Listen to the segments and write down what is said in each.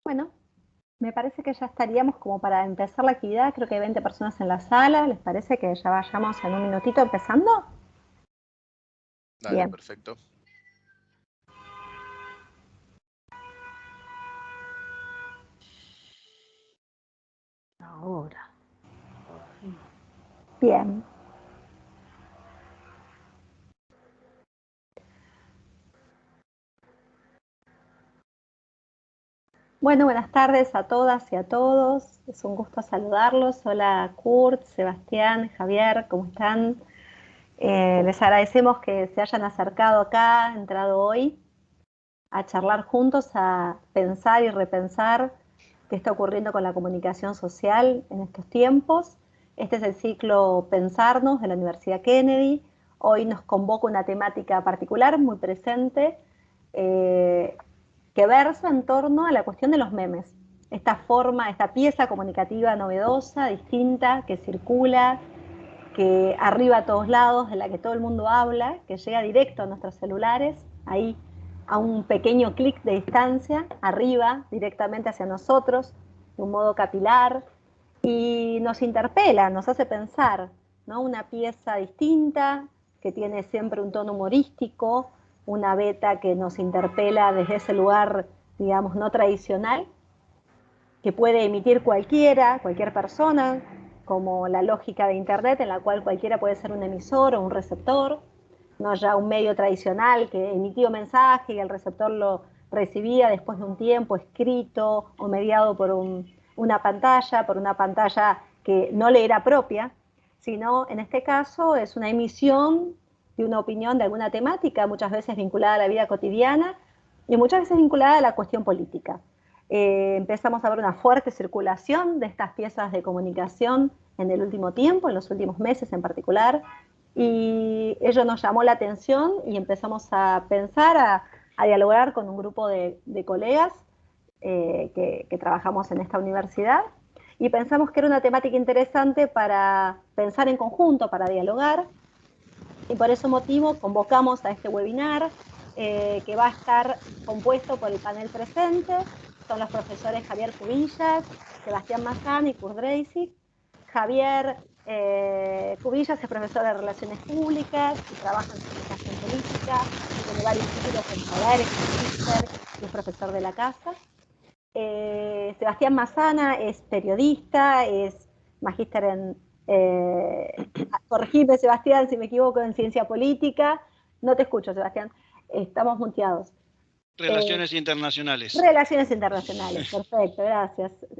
Bueno, me parece que ya estaríamos como para empezar la actividad. Creo que hay 20 personas en la sala. ¿Les parece que ya vayamos en un minutito empezando? Dale, Bien. perfecto. Ahora. Bien. Bueno, buenas tardes a todas y a todos. Es un gusto saludarlos. Hola Kurt, Sebastián, Javier, ¿cómo están? Les agradecemos que se hayan acercado acá, entrado hoy, a charlar juntos, a pensar y repensar qué está ocurriendo con la comunicación social en estos tiempos. Este es el ciclo Pensarnos de la Universidad Kennedy. Hoy nos convoca una temática particular, muy presente, que versa en torno a la cuestión de los memes. Esta forma, esta pieza comunicativa novedosa, distinta, que circula, que arriba a todos lados, de la que todo el mundo habla, que llega directo a nuestros celulares, ahí a un pequeño clic de distancia, arriba, directamente hacia nosotros, de un modo capilar, y nos interpela, nos hace pensar, ¿no? Una pieza distinta, que tiene siempre un tono humorístico, una beta que nos interpela desde ese lugar, digamos, no tradicional, que puede emitir cualquiera, cualquier persona, como la lógica de Internet en la cual cualquiera puede ser un emisor o un receptor, no ya un medio tradicional que emitía un mensaje y el receptor lo recibía después de un tiempo escrito o mediado por una pantalla que no le era propia, sino en este caso es una emisión de una opinión de alguna temática, muchas veces vinculada a la vida cotidiana y muchas veces vinculada a la cuestión política. Empezamos a ver una fuerte circulación de estas piezas de comunicación en el último tiempo, en los últimos meses en particular, y ello nos llamó la atención y empezamos a pensar, a dialogar con un grupo de colegas que trabajamos en esta universidad, y pensamos que era una temática interesante para pensar en conjunto, para dialogar, y por ese motivo convocamos a este webinar que va a estar compuesto por el panel presente. Son los profesores Javier Cubillas, Sebastián Mazán y Kurt Dreisig. Javier Cubillas es profesor de Relaciones Públicas y trabaja en comunicación política, tiene varios títulos en saber, es magíster y es profesor de la casa. Sebastián Mazana es periodista, es magíster en, corregime Sebastián si me equivoco, en ciencia política. No te escucho, Sebastián, estamos muteados. Relaciones internacionales. Relaciones internacionales, perfecto,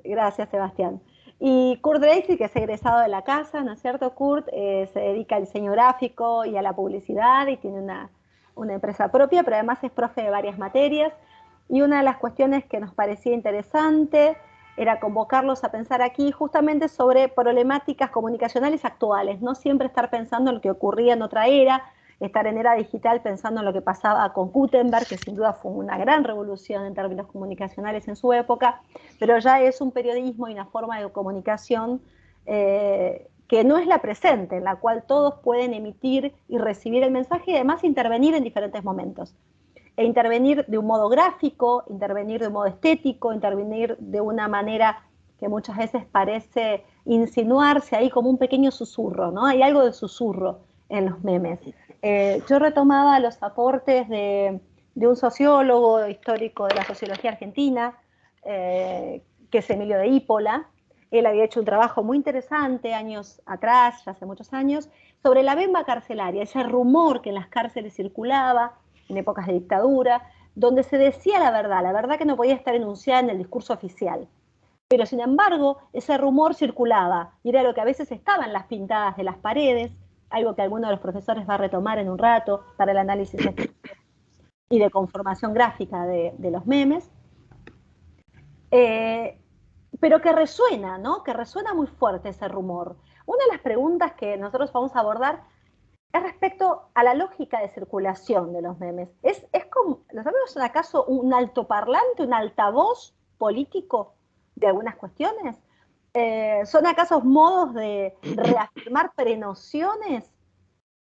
gracias Sebastián. Y Kurt Dreisig, que es egresado de la casa, ¿no es cierto? Kurt se dedica al diseño gráfico y a la publicidad y tiene una empresa propia, pero además es profe de varias materias. Y una de las cuestiones que nos parecía interesante era convocarlos a pensar aquí justamente sobre problemáticas comunicacionales actuales, no siempre estar pensando en lo que ocurría en otra era, estar en era digital pensando en lo que pasaba con Gutenberg, que sin duda fue una gran revolución en términos comunicacionales en su época, pero ya es un periodismo y una forma de comunicación que no es la presente, en la cual todos pueden emitir y recibir el mensaje y además intervenir en diferentes momentos. E intervenir de un modo gráfico, intervenir de un modo estético, intervenir de una manera que muchas veces parece insinuarse ahí como un pequeño susurro, ¿no? Hay algo de susurro en los memes. Yo retomaba los aportes de un sociólogo histórico de la sociología argentina, que es Emilio de Ípola. Él había hecho un trabajo muy interesante años atrás, ya hace muchos años, sobre la bemba carcelaria, ese rumor que en las cárceles circulaba en épocas de dictadura, donde se decía la verdad que no podía estar enunciada en el discurso oficial. Pero sin embargo, ese rumor circulaba y era lo que a veces estaba en las pintadas de las paredes, algo que alguno de los profesores va a retomar en un rato para el análisis y de conformación gráfica de los memes, pero que resuena, ¿no? Que resuena muy fuerte ese rumor. Una de las preguntas que nosotros vamos a abordar es respecto a la lógica de circulación de los memes. ¿Es como, ¿los memes son acaso un altoparlante, un altavoz político de algunas cuestiones? ¿Son acaso modos de reafirmar prenociones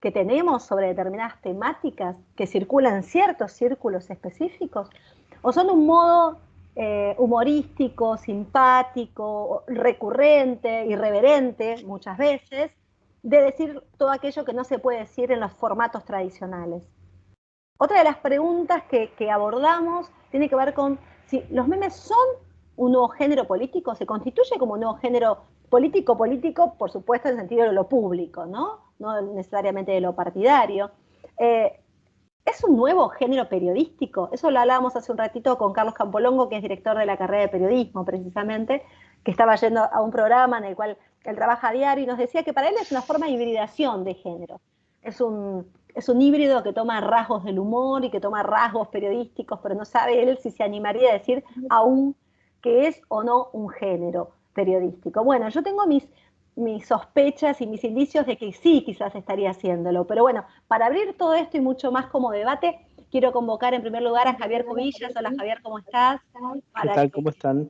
que tenemos sobre determinadas temáticas que circulan en ciertos círculos específicos? ¿O son un modo humorístico, simpático, recurrente, irreverente muchas veces, de decir todo aquello que no se puede decir en los formatos tradicionales? Otra de las preguntas que abordamos tiene que ver con si los memes son un nuevo género político, se constituye como un nuevo género político, por supuesto, en el sentido de lo público, ¿no? No necesariamente de lo partidario. ¿Es un nuevo género periodístico? Eso lo hablábamos hace un ratito con Carlos Campolongo, que es director de la carrera de periodismo, precisamente, que estaba yendo a un programa en el cual él trabaja a diario y nos decía que para él es una forma de hibridación de género. Es un híbrido que toma rasgos del humor y que toma rasgos periodísticos, pero no sabe él si se animaría a decir aún que es o no un género periodístico. Bueno, yo tengo mis sospechas y mis indicios de que sí, quizás estaría haciéndolo. Pero bueno, para abrir todo esto y mucho más como debate, quiero convocar en primer lugar a Javier Cubillas. Hola Javier, ¿cómo estás? ¿Qué tal? ¿Cómo están?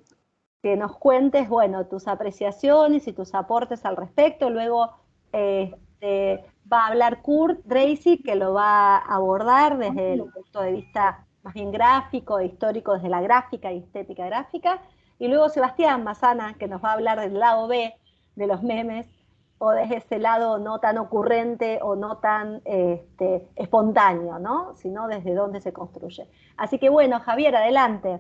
Que nos cuentes, bueno, tus apreciaciones y tus aportes al respecto. Luego va a hablar Kurt Dreisig, que lo va a abordar desde el punto de vista más bien gráfico, histórico, desde la gráfica y estética gráfica. Y luego Sebastián Massana, que nos va a hablar del lado B de los memes, o desde ese lado no tan ocurrente o no tan espontáneo, ¿no? Sino desde dónde se construye. Así que bueno, Javier, adelante.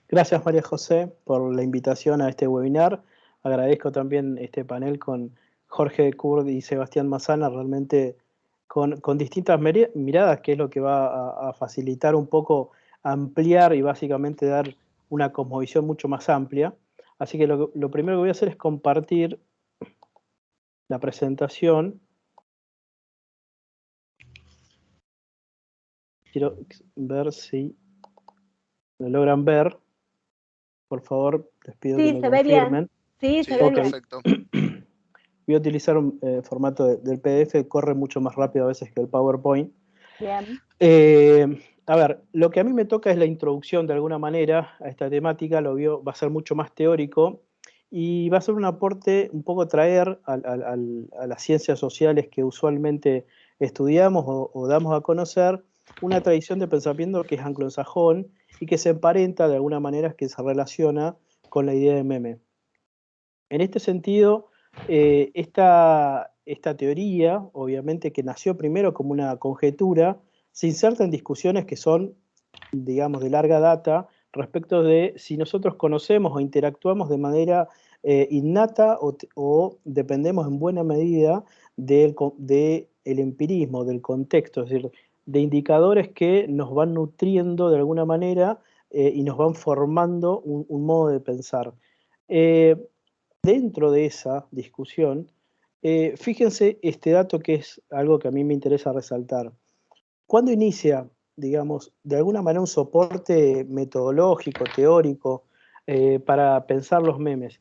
Gracias, María José, por la invitación a este webinar. Agradezco también este panel con Jorge Kurt y Sebastián Massana, realmente con distintas miradas, que es lo que va a facilitar un poco ampliar y básicamente dar una cosmovisión mucho más amplia. Así que lo primero que voy a hacer es compartir la presentación. Quiero ver si lo logran ver. Por favor, les pido que me confirmen. Sí, se ve bien. Perfecto. Voy a utilizar un formato del PDF, corre mucho más rápido a veces que el PowerPoint. Bien. A ver, lo que a mí me toca es la introducción de alguna manera a esta temática, va a ser mucho más teórico y va a ser un aporte un poco traer a las ciencias sociales que usualmente estudiamos o damos a conocer una tradición de pensamiento que es anglosajón y que se emparenta de alguna manera, que se relaciona con la idea de meme. En este sentido, esta teoría, obviamente que nació primero como una conjetura, se inserta en discusiones que son, digamos, de larga data respecto de si nosotros conocemos o interactuamos de manera innata o dependemos en buena medida del empirismo, del contexto. Es decir, de indicadores que nos van nutriendo de alguna manera y nos van formando un modo de pensar. Dentro de esa discusión, fíjense este dato que es algo que a mí me interesa resaltar. ¿Cuándo inicia, digamos, de alguna manera un soporte metodológico, teórico, para pensar los memes?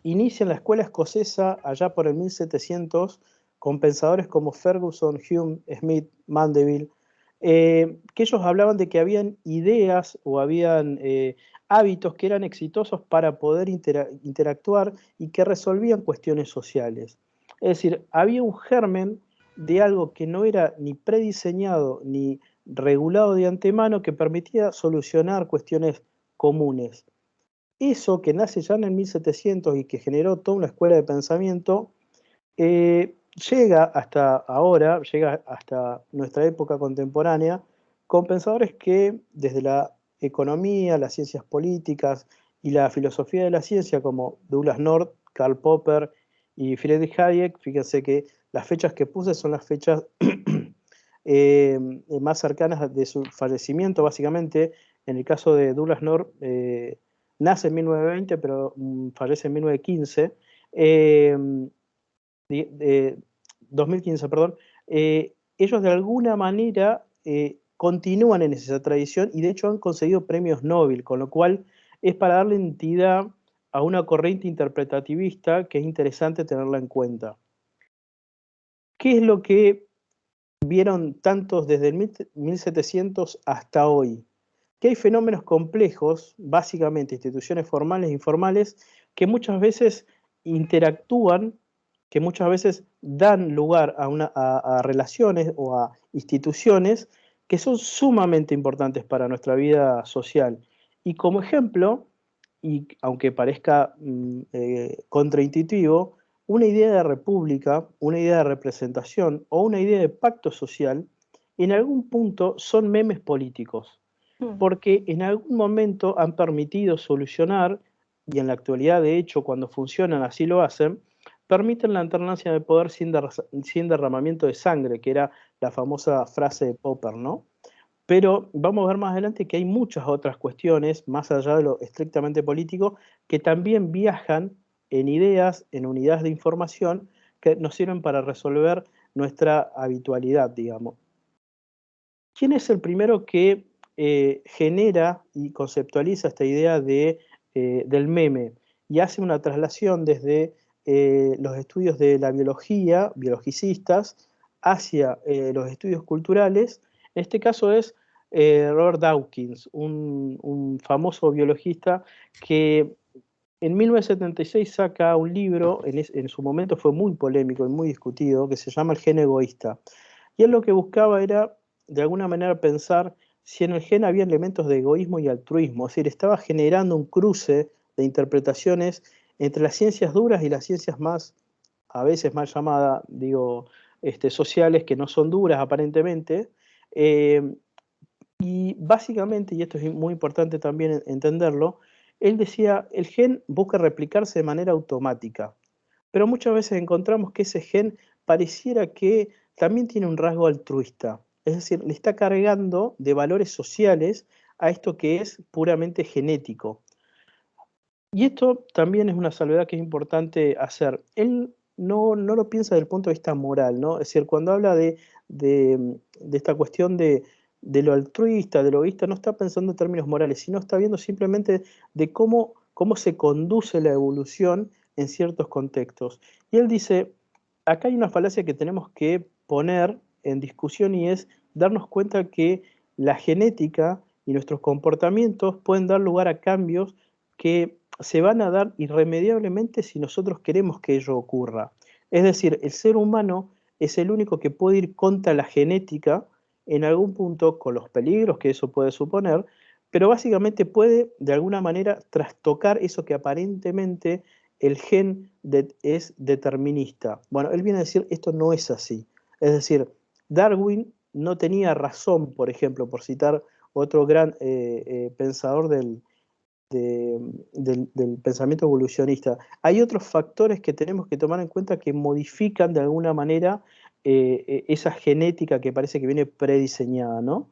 Inicia en la escuela escocesa allá por el 1700 con pensadores como Ferguson, Hume, Smith, Mandeville, que ellos hablaban de que habían ideas o habían hábitos que eran exitosos para poder interactuar y que resolvían cuestiones sociales. Es decir, había un germen de algo que no era ni prediseñado ni regulado de antemano que permitía solucionar cuestiones comunes. Eso que nace ya en el 1700 y que generó toda una escuela de pensamiento, llega hasta ahora, llega hasta nuestra época contemporánea, con pensadores que desde la economía, las ciencias políticas y la filosofía de la ciencia, como Douglas North, Karl Popper y Friedrich Hayek, fíjense que las fechas que puse son las fechas más cercanas de su fallecimiento, básicamente. En el caso de Douglas North, nace en 1920, pero fallece en 1915. 2015, perdón. Ellos de alguna manera continúan en esa tradición y de hecho han conseguido premios Nobel, con lo cual es para darle entidad a una corriente interpretativista que es interesante tenerla en cuenta. ¿Qué es lo que vieron tantos desde el 1700 hasta hoy? Que hay fenómenos complejos, básicamente instituciones formales e informales, que muchas veces interactúan, que muchas veces dan lugar a relaciones o a instituciones que son sumamente importantes para nuestra vida social. Y como ejemplo, y aunque parezca contraintuitivo, una idea de república, una idea de representación o una idea de pacto social, en algún punto son memes políticos, porque en algún momento han permitido solucionar, y en la actualidad de hecho cuando funcionan así lo hacen, permiten la alternancia de poder sin derramamiento de sangre, que era la famosa frase de Popper, ¿no? Pero vamos a ver más adelante que hay muchas otras cuestiones, más allá de lo estrictamente político, que también viajan en ideas, en unidades de información, que nos sirven para resolver nuestra habitualidad, digamos. ¿Quién es el primero que genera y conceptualiza esta idea del meme y hace una traslación desde los estudios de la biología, biologicistas, hacia los estudios culturales? En este caso es Robert Dawkins, un famoso biologista que en 1976 saca un libro, en su momento fue muy polémico y muy discutido, que se llama El gen egoísta. Y él lo que buscaba era, de alguna manera, pensar si en el gen había elementos de egoísmo y altruismo, es decir, estaba generando un cruce de interpretaciones entre las ciencias duras y las ciencias más, a veces mal llamadas, digo, sociales, que no son duras aparentemente. Y básicamente, y esto es muy importante también entenderlo, él decía, el gen busca replicarse de manera automática, pero muchas veces encontramos que ese gen pareciera que también tiene un rasgo altruista, es decir, le está cargando de valores sociales a esto que es puramente genético. Y esto también es una salvedad que es importante hacer. Él no lo piensa desde el punto de vista moral, ¿no? Es decir, cuando habla de esta cuestión de lo altruista, de lo egoísta, no está pensando en términos morales, sino está viendo simplemente de cómo se conduce la evolución en ciertos contextos. Y él dice, acá hay una falacia que tenemos que poner en discusión y es darnos cuenta que la genética y nuestros comportamientos pueden dar lugar a cambios que se van a dar irremediablemente si nosotros queremos que ello ocurra. Es decir, el ser humano es el único que puede ir contra la genética en algún punto, con los peligros que eso puede suponer, pero básicamente puede de alguna manera trastocar eso que aparentemente el gen es determinista. Bueno, él viene a decir, esto no es así. Es decir, Darwin no tenía razón, por ejemplo, por citar otro gran pensador del pensamiento evolucionista. Hay otros factores que tenemos que tomar en cuenta que modifican de alguna manera esa genética que parece que viene prediseñada, ¿no?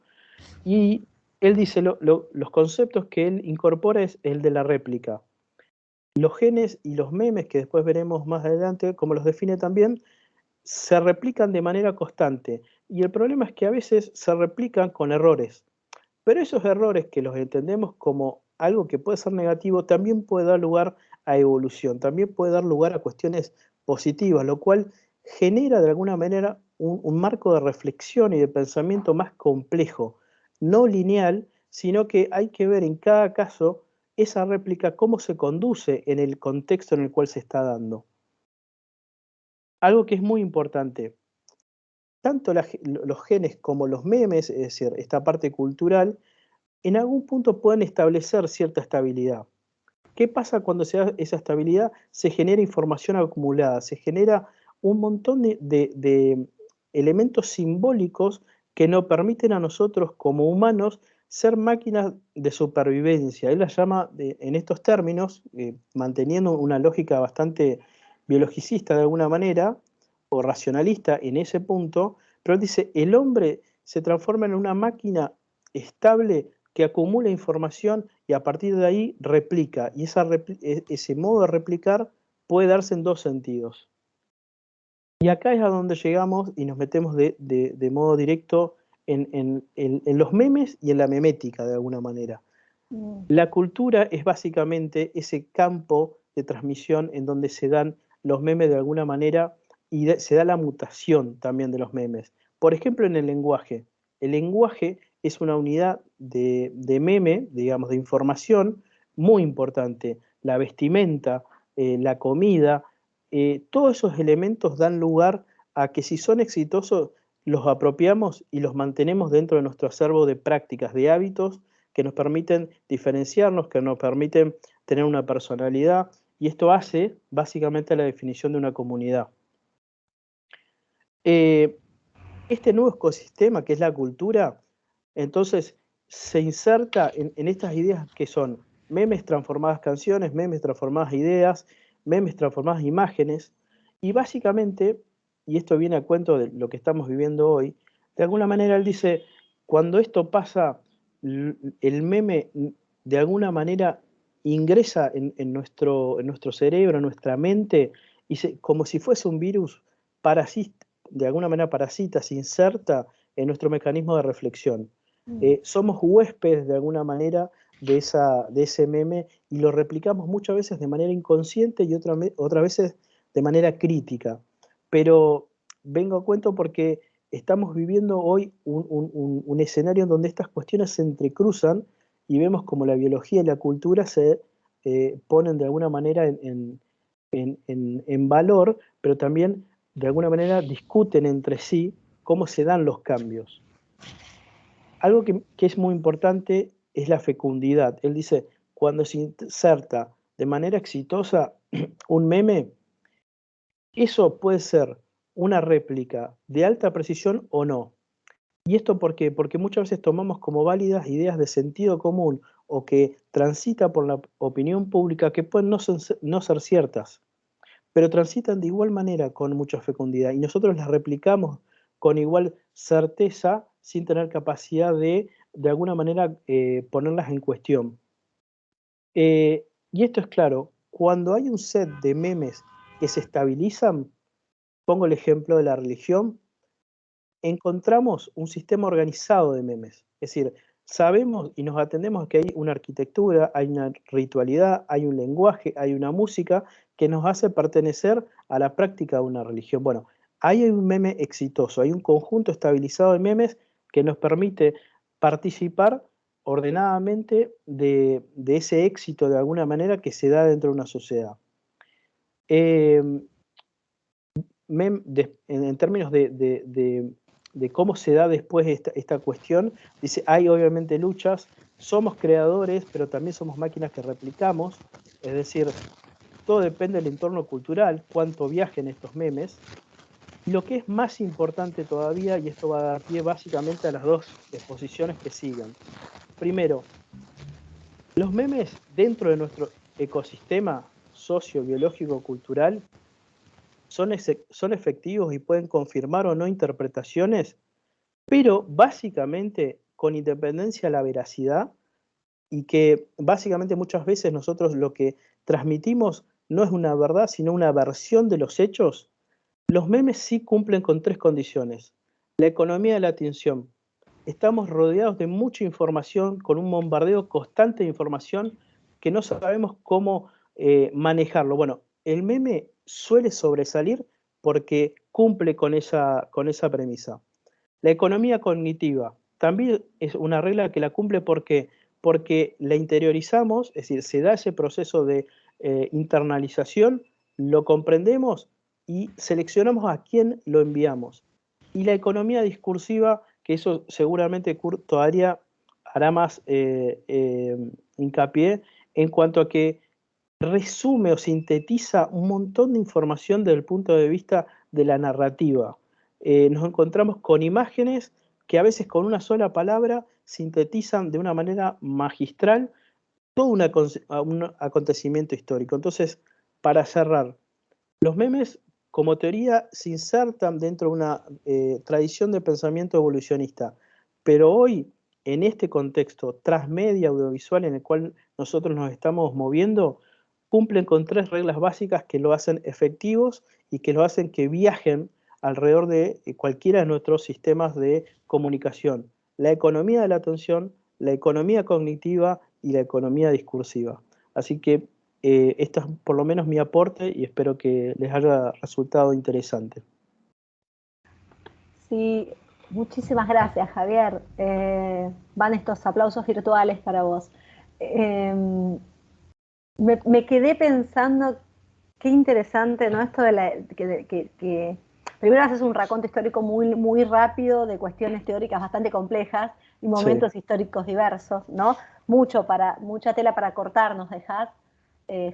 Y él dice, los conceptos que él incorpora es el de la réplica. Los genes y los memes, que después veremos más adelante, como los define también, se replican de manera constante. Y el problema es que a veces se replican con errores. Pero esos errores que los entendemos como algo que puede ser negativo, también puede dar lugar a evolución, también puede dar lugar a cuestiones positivas, lo cual genera de alguna manera un marco de reflexión y de pensamiento más complejo, no lineal, sino que hay que ver en cada caso esa réplica cómo se conduce en el contexto en el cual se está dando. Algo que es muy importante, tanto los genes como los memes, es decir, esta parte cultural, en algún punto pueden establecer cierta estabilidad. ¿Qué pasa cuando se da esa estabilidad? Se genera información acumulada, se genera un montón de elementos simbólicos que nos permiten a nosotros como humanos ser máquinas de supervivencia. Él las llama, en estos términos, manteniendo una lógica bastante biologicista de alguna manera, o racionalista en ese punto, pero él dice, el hombre se transforma en una máquina estable que acumula información y a partir de ahí replica. Y ese modo de replicar puede darse en dos sentidos. Y acá es a donde llegamos y nos metemos de modo directo en los memes y en la memética de alguna manera. La cultura es básicamente ese campo de transmisión en donde se dan los memes de alguna manera y se da la mutación también de los memes. Por ejemplo, en el lenguaje. El lenguaje es una unidad de meme, digamos, de información muy importante. La vestimenta, la comida, todos esos elementos dan lugar a que si son exitosos, los apropiamos y los mantenemos dentro de nuestro acervo de prácticas, de hábitos que nos permiten diferenciarnos, que nos permiten tener una personalidad, y esto hace básicamente la definición de una comunidad. Este nuevo ecosistema que es la cultura, entonces se inserta en estas ideas que son memes transformadas canciones, memes transformadas ideas, memes transformadas imágenes, y básicamente, y esto viene a cuento de lo que estamos viviendo hoy, de alguna manera él dice, cuando esto pasa, el meme de alguna manera ingresa en nuestro cerebro, en nuestra mente, y como si fuese un virus, de alguna manera parasita, se inserta en nuestro mecanismo de reflexión. Somos huéspedes de alguna manera de ese meme y lo replicamos muchas veces de manera inconsciente y otras veces de manera crítica. Pero vengo a cuento porque estamos viviendo hoy un escenario en donde estas cuestiones se entrecruzan y vemos como la biología y la cultura se ponen de alguna manera en valor, pero también de alguna manera discuten entre sí cómo se dan los cambios. Algo que es muy importante es la fecundidad. Él dice, cuando se inserta de manera exitosa un meme, eso puede ser una réplica de alta precisión o no. ¿Y esto por qué? Porque muchas veces tomamos como válidas ideas de sentido común o que transita por la opinión pública que pueden no ser ciertas, pero transitan de igual manera con mucha fecundidad y nosotros las replicamos con igual certeza sin tener capacidad de alguna manera, ponerlas en cuestión. Y esto es claro, cuando hay un set de memes que se estabilizan, pongo el ejemplo de la religión, encontramos un sistema organizado de memes. Es decir, sabemos y nos atendemos a que hay una arquitectura, hay una ritualidad, hay un lenguaje, hay una música que nos hace pertenecer a la práctica de una religión. Bueno, ahí hay un meme exitoso, hay un conjunto estabilizado de memes que nos permite participar ordenadamente de ese éxito de alguna manera que se da dentro de una sociedad. En términos de cómo se da después esta cuestión, dice, hay obviamente luchas, somos creadores, pero también somos máquinas que replicamos, es decir, todo depende del entorno cultural, cuánto viajen estos memes. Y lo que es más importante todavía, y esto va a dar pie básicamente a las dos exposiciones que sigan. Primero, los memes dentro de nuestro ecosistema socio-biológico-cultural son efectivos y pueden confirmar o no interpretaciones, pero básicamente con independencia de la veracidad, y que básicamente muchas veces nosotros lo que transmitimos no es una verdad, sino una versión de los hechos. Los memes sí cumplen con 3 condiciones. La economía de la atención. Estamos rodeados de mucha información, con un bombardeo constante de información que no sabemos cómo manejarlo. Bueno, el meme suele sobresalir porque cumple con esa premisa. La economía cognitiva también es una regla que la cumple porque la interiorizamos, es decir, se da ese proceso de internalización, lo comprendemos y seleccionamos a quién lo enviamos. Y la economía discursiva, que eso seguramente Kurt todavía hará más hincapié en cuanto a que resume o sintetiza un montón de información desde el punto de vista de la narrativa. Nos encontramos con imágenes que a veces con una sola palabra sintetizan de una manera magistral todo un acontecimiento histórico. Entonces, para cerrar, los memes como teoría se insertan dentro de una tradición de pensamiento evolucionista, pero hoy, en este contexto transmedia audiovisual en el cual nosotros nos estamos moviendo, cumplen con 3 reglas básicas que lo hacen efectivos y que lo hacen que viajen alrededor de cualquiera de nuestros sistemas de comunicación. La economía de la atención, la economía cognitiva y la economía discursiva. Así que esto es por lo menos mi aporte y espero que les haya resultado interesante. Sí, muchísimas gracias, Javier. Van estos aplausos virtuales para vos. Me quedé pensando qué interesante, ¿no? Esto de que primero haces un raconto histórico muy rápido de cuestiones teóricas bastante complejas y momentos históricos diversos, ¿no? Mucha tela para cortar nos dejás.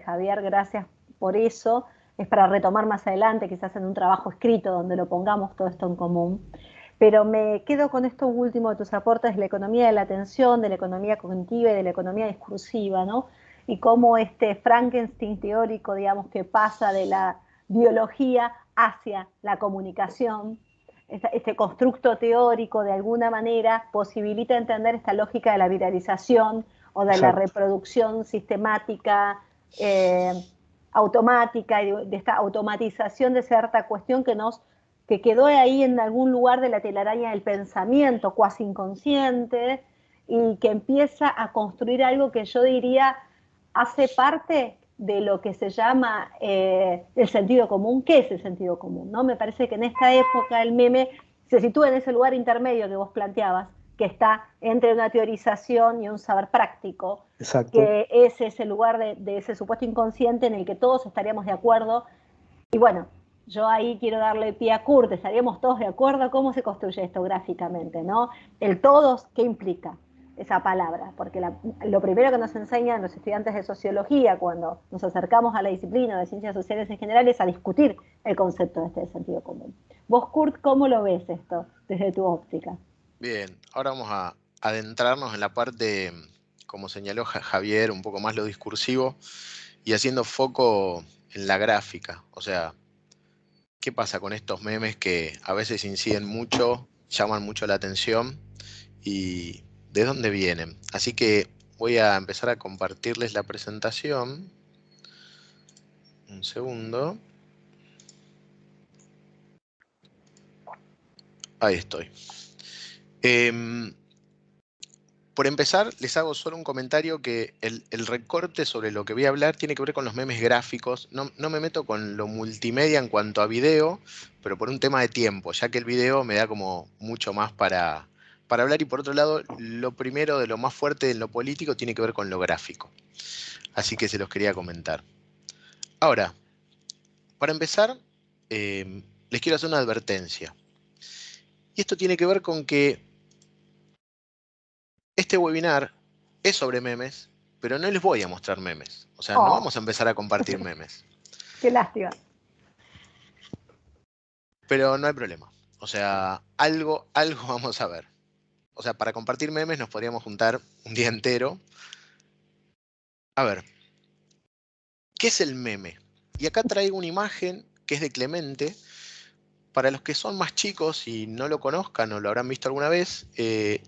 Javier, gracias por eso. Es para retomar más adelante, quizás en un trabajo escrito donde lo pongamos todo esto en común. Pero me quedo con esto último de tus aportes de la economía de la atención, de la economía cognitiva y de la economía discursiva, ¿no? Y cómo este Frankenstein teórico, digamos, que pasa de la biología hacia la comunicación, este constructo teórico de alguna manera posibilita entender esta lógica de la viralización o de la reproducción sistemática, automática, y de esta automatización de cierta cuestión que quedó ahí en algún lugar de la telaraña del pensamiento, cuasi inconsciente, y que empieza a construir algo que yo diría hace parte de lo que se llama el sentido común. ¿Qué es el sentido común? ¿No? Me parece que en esta época el meme se sitúa en ese lugar intermedio que vos planteabas, que está entre una teorización y un saber práctico, que es ese lugar de ese supuesto inconsciente en el que todos estaríamos de acuerdo. Y bueno, yo ahí quiero darle pie a Kurt, estaríamos todos de acuerdo cómo se construye esto gráficamente, ¿no? El todos, ¿qué implica esa palabra? Porque lo primero que nos enseñan los estudiantes de sociología cuando nos acercamos a la disciplina de ciencias sociales en general es a discutir el concepto de este sentido común. Vos, Kurt, ¿cómo lo ves esto desde tu óptica? Bien, ahora vamos a adentrarnos en la parte, como señaló Javier, un poco más lo discursivo y haciendo foco en la gráfica. O sea, ¿qué pasa con estos memes que a veces inciden mucho, llaman mucho la atención y de dónde vienen? Así que voy a empezar a compartirles la presentación. Un segundo. Ahí estoy. Por empezar, les hago solo un comentario que el recorte sobre lo que voy a hablar tiene que ver con los memes gráficos. No me meto con lo multimedia en cuanto a video, pero por un tema de tiempo, ya que el video me da como mucho más para hablar. Y por otro lado, lo primero de lo más fuerte en lo político tiene que ver con lo gráfico. Así que se los quería comentar. Ahora, para empezar, les quiero hacer una advertencia. Y esto tiene que ver con que este webinar es sobre memes, pero no les voy a mostrar memes. O sea, no vamos a empezar a compartir memes. Qué lástima. Pero no hay problema. O sea, algo vamos a ver. O sea, para compartir memes nos podríamos juntar un día entero. A ver, ¿qué es el meme? Y acá traigo una imagen que es de Clemente. Para los que son más chicos y no lo conozcan o lo habrán visto alguna vez,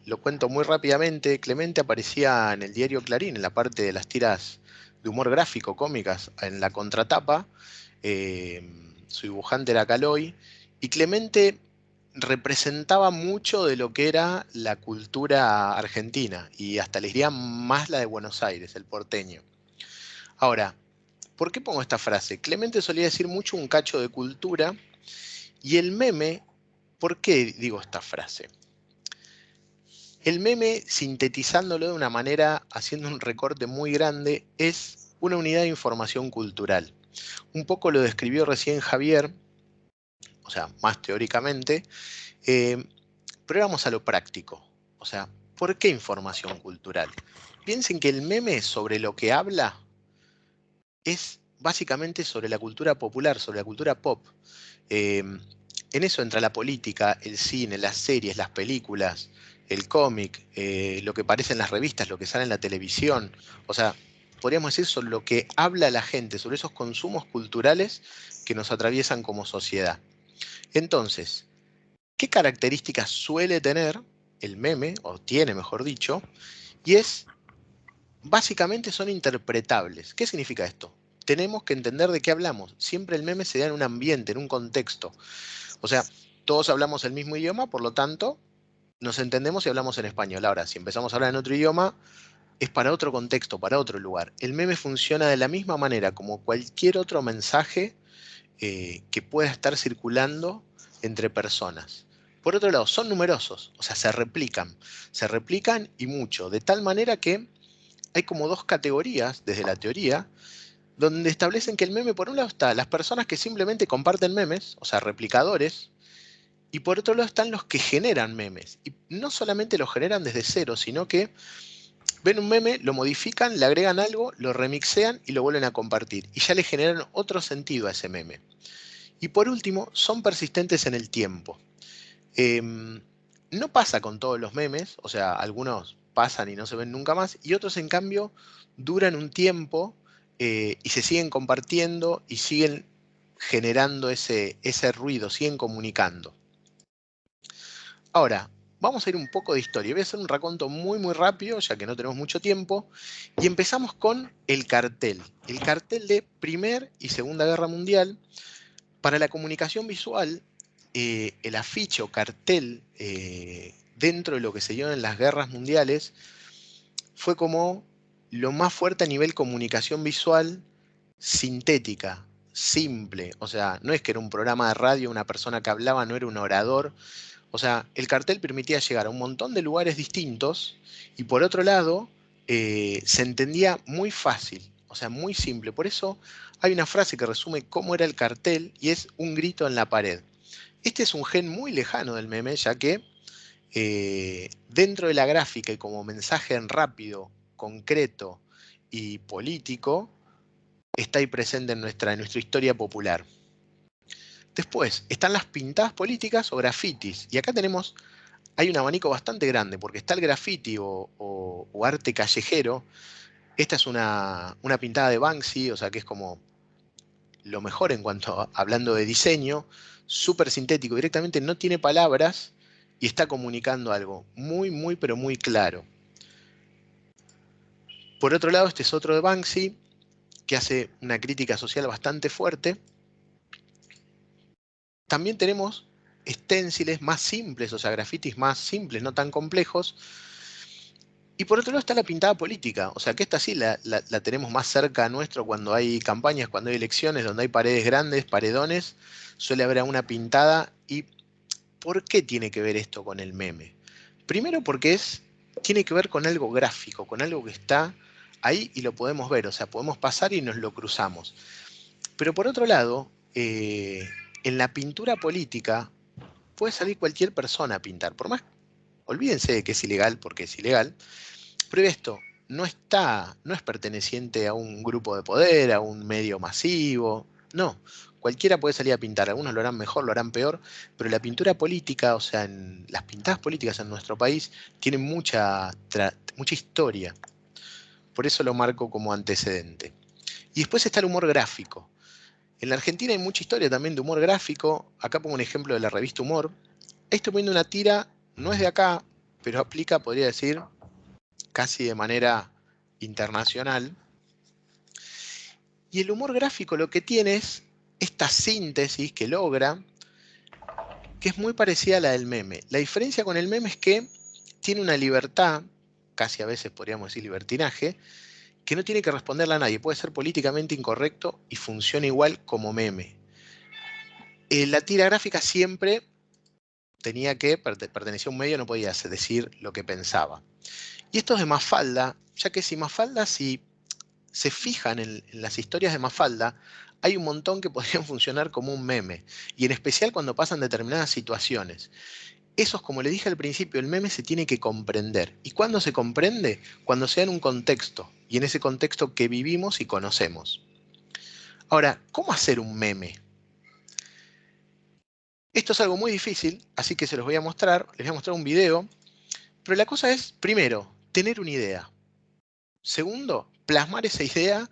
lo cuento muy rápidamente. Clemente aparecía en el diario Clarín, en la parte de las tiras de humor gráfico, cómicas, en la contratapa. Su dibujante era Caloi. Y Clemente representaba mucho de lo que era la cultura argentina, y hasta les diría más la de Buenos Aires, el porteño. Ahora, ¿por qué pongo esta frase? Clemente solía decir mucho un cacho de cultura. Y el meme, ¿por qué digo esta frase? El meme, sintetizándolo de una manera, haciendo un recorte muy grande, es una unidad de información cultural. Un poco lo describió recién Javier, o sea, más teóricamente, pero vamos a lo práctico. O sea, ¿por qué información cultural? Piensen que el meme sobre lo que habla es básicamente sobre la cultura popular, sobre la cultura pop. En eso entra la política, el cine, las series, las películas, el cómic, lo que aparece en las revistas, lo que sale en la televisión. O sea, podríamos decir sobre lo que habla la gente, sobre esos consumos culturales que nos atraviesan como sociedad. Entonces, ¿qué características suele tener el meme, o tiene mejor dicho? Y básicamente son interpretables. ¿Qué significa esto? Tenemos que entender de qué hablamos. Siempre el meme se da en un ambiente, en un contexto. O sea, todos hablamos el mismo idioma, por lo tanto, nos entendemos y hablamos en español. Ahora, si empezamos a hablar en otro idioma, es para otro contexto, para otro lugar. El meme funciona de la misma manera como cualquier otro mensaje que pueda estar circulando entre personas. Por otro lado, son numerosos, o sea, se replican y mucho, de tal manera que hay como dos categorías desde la teoría, donde establecen que el meme, por un lado, está las personas que simplemente comparten memes, o sea, replicadores, y por otro lado están los que generan memes. Y no solamente los generan desde cero, sino que ven un meme, lo modifican, le agregan algo, lo remixean y lo vuelven a compartir. Y ya le generan otro sentido a ese meme. Y por último, son persistentes en el tiempo. No pasa con todos los memes, o sea, algunos pasan y no se ven nunca más, y otros, en cambio, duran un tiempo y se siguen compartiendo y siguen generando ese ruido, siguen comunicando. Ahora, vamos a ir un poco de historia. Voy a hacer un raconto muy, muy rápido, ya que no tenemos mucho tiempo. Y empezamos con el cartel. El cartel de Primera y Segunda Guerra Mundial. Para la comunicación visual, el afiche o cartel dentro de lo que se dio en las guerras mundiales fue como lo más fuerte a nivel comunicación visual sintética, simple. O sea, no es que era un programa de radio, una persona que hablaba, no era un orador. O sea, el cartel permitía llegar a un montón de lugares distintos y por otro lado se entendía muy fácil, o sea, muy simple. Por eso hay una frase que resume cómo era el cartel y es un grito en la pared. Este es un gen muy lejano del meme, ya que dentro de la gráfica y como mensaje en rápido, concreto y político, está ahí presente en nuestra historia popular. Después están las pintadas políticas o grafitis. Y acá hay un abanico bastante grande, porque está el graffiti o arte callejero. Esta es una pintada de Banksy, o sea que es como lo mejor en cuanto hablando de diseño, súper sintético, directamente no tiene palabras y está comunicando algo muy, muy, pero muy claro. Por otro lado, este es otro de Banksy, que hace una crítica social bastante fuerte. También tenemos esténciles más simples, o sea, grafitis más simples, no tan complejos. Y por otro lado está la pintada política, o sea, que esta sí la tenemos más cerca a nuestro cuando hay campañas, cuando hay elecciones, donde hay paredes grandes, paredones, suele haber una pintada. ¿Y por qué tiene que ver esto con el meme? Primero porque tiene que ver con algo gráfico, con algo que está ahí y lo podemos ver, o sea, podemos pasar y nos lo cruzamos. Pero por otro lado, en la pintura política puede salir cualquier persona a pintar, por más, olvídense de que es ilegal, porque es ilegal, pero esto no es perteneciente a un grupo de poder, a un medio masivo, no, cualquiera puede salir a pintar, algunos lo harán mejor, lo harán peor, pero la pintura política, o sea, las pintadas políticas en nuestro país tienen mucha historia, por eso lo marco como antecedente. Y después está el humor gráfico. En la Argentina hay mucha historia también de humor gráfico. Acá pongo un ejemplo de la revista Humor. Ahí estoy poniendo una tira, no es de acá, pero aplica, podría decir, casi de manera internacional. Y el humor gráfico lo que tiene es esta síntesis que logra, que es muy parecida a la del meme. La diferencia con el meme es que tiene una libertad, casi a veces podríamos decir libertinaje, que no tiene que responderle a nadie. Puede ser políticamente incorrecto y funciona igual como meme. La tira gráfica siempre tenía que pertenecía a un medio, no podía decir lo que pensaba. Y esto es de Mafalda, ya que si se fijan en las historias de Mafalda, hay un montón que podrían funcionar como un meme, y en especial cuando pasan determinadas situaciones. Esos, como le dije al principio, el meme se tiene que comprender. ¿Y cuándo se comprende? Cuando sea en un contexto, y en ese contexto que vivimos y conocemos. Ahora, ¿cómo hacer un meme? Esto es algo muy difícil, así que se los voy a mostrar. Les voy a mostrar un video. Pero la cosa es, primero, tener una idea. Segundo, plasmar esa idea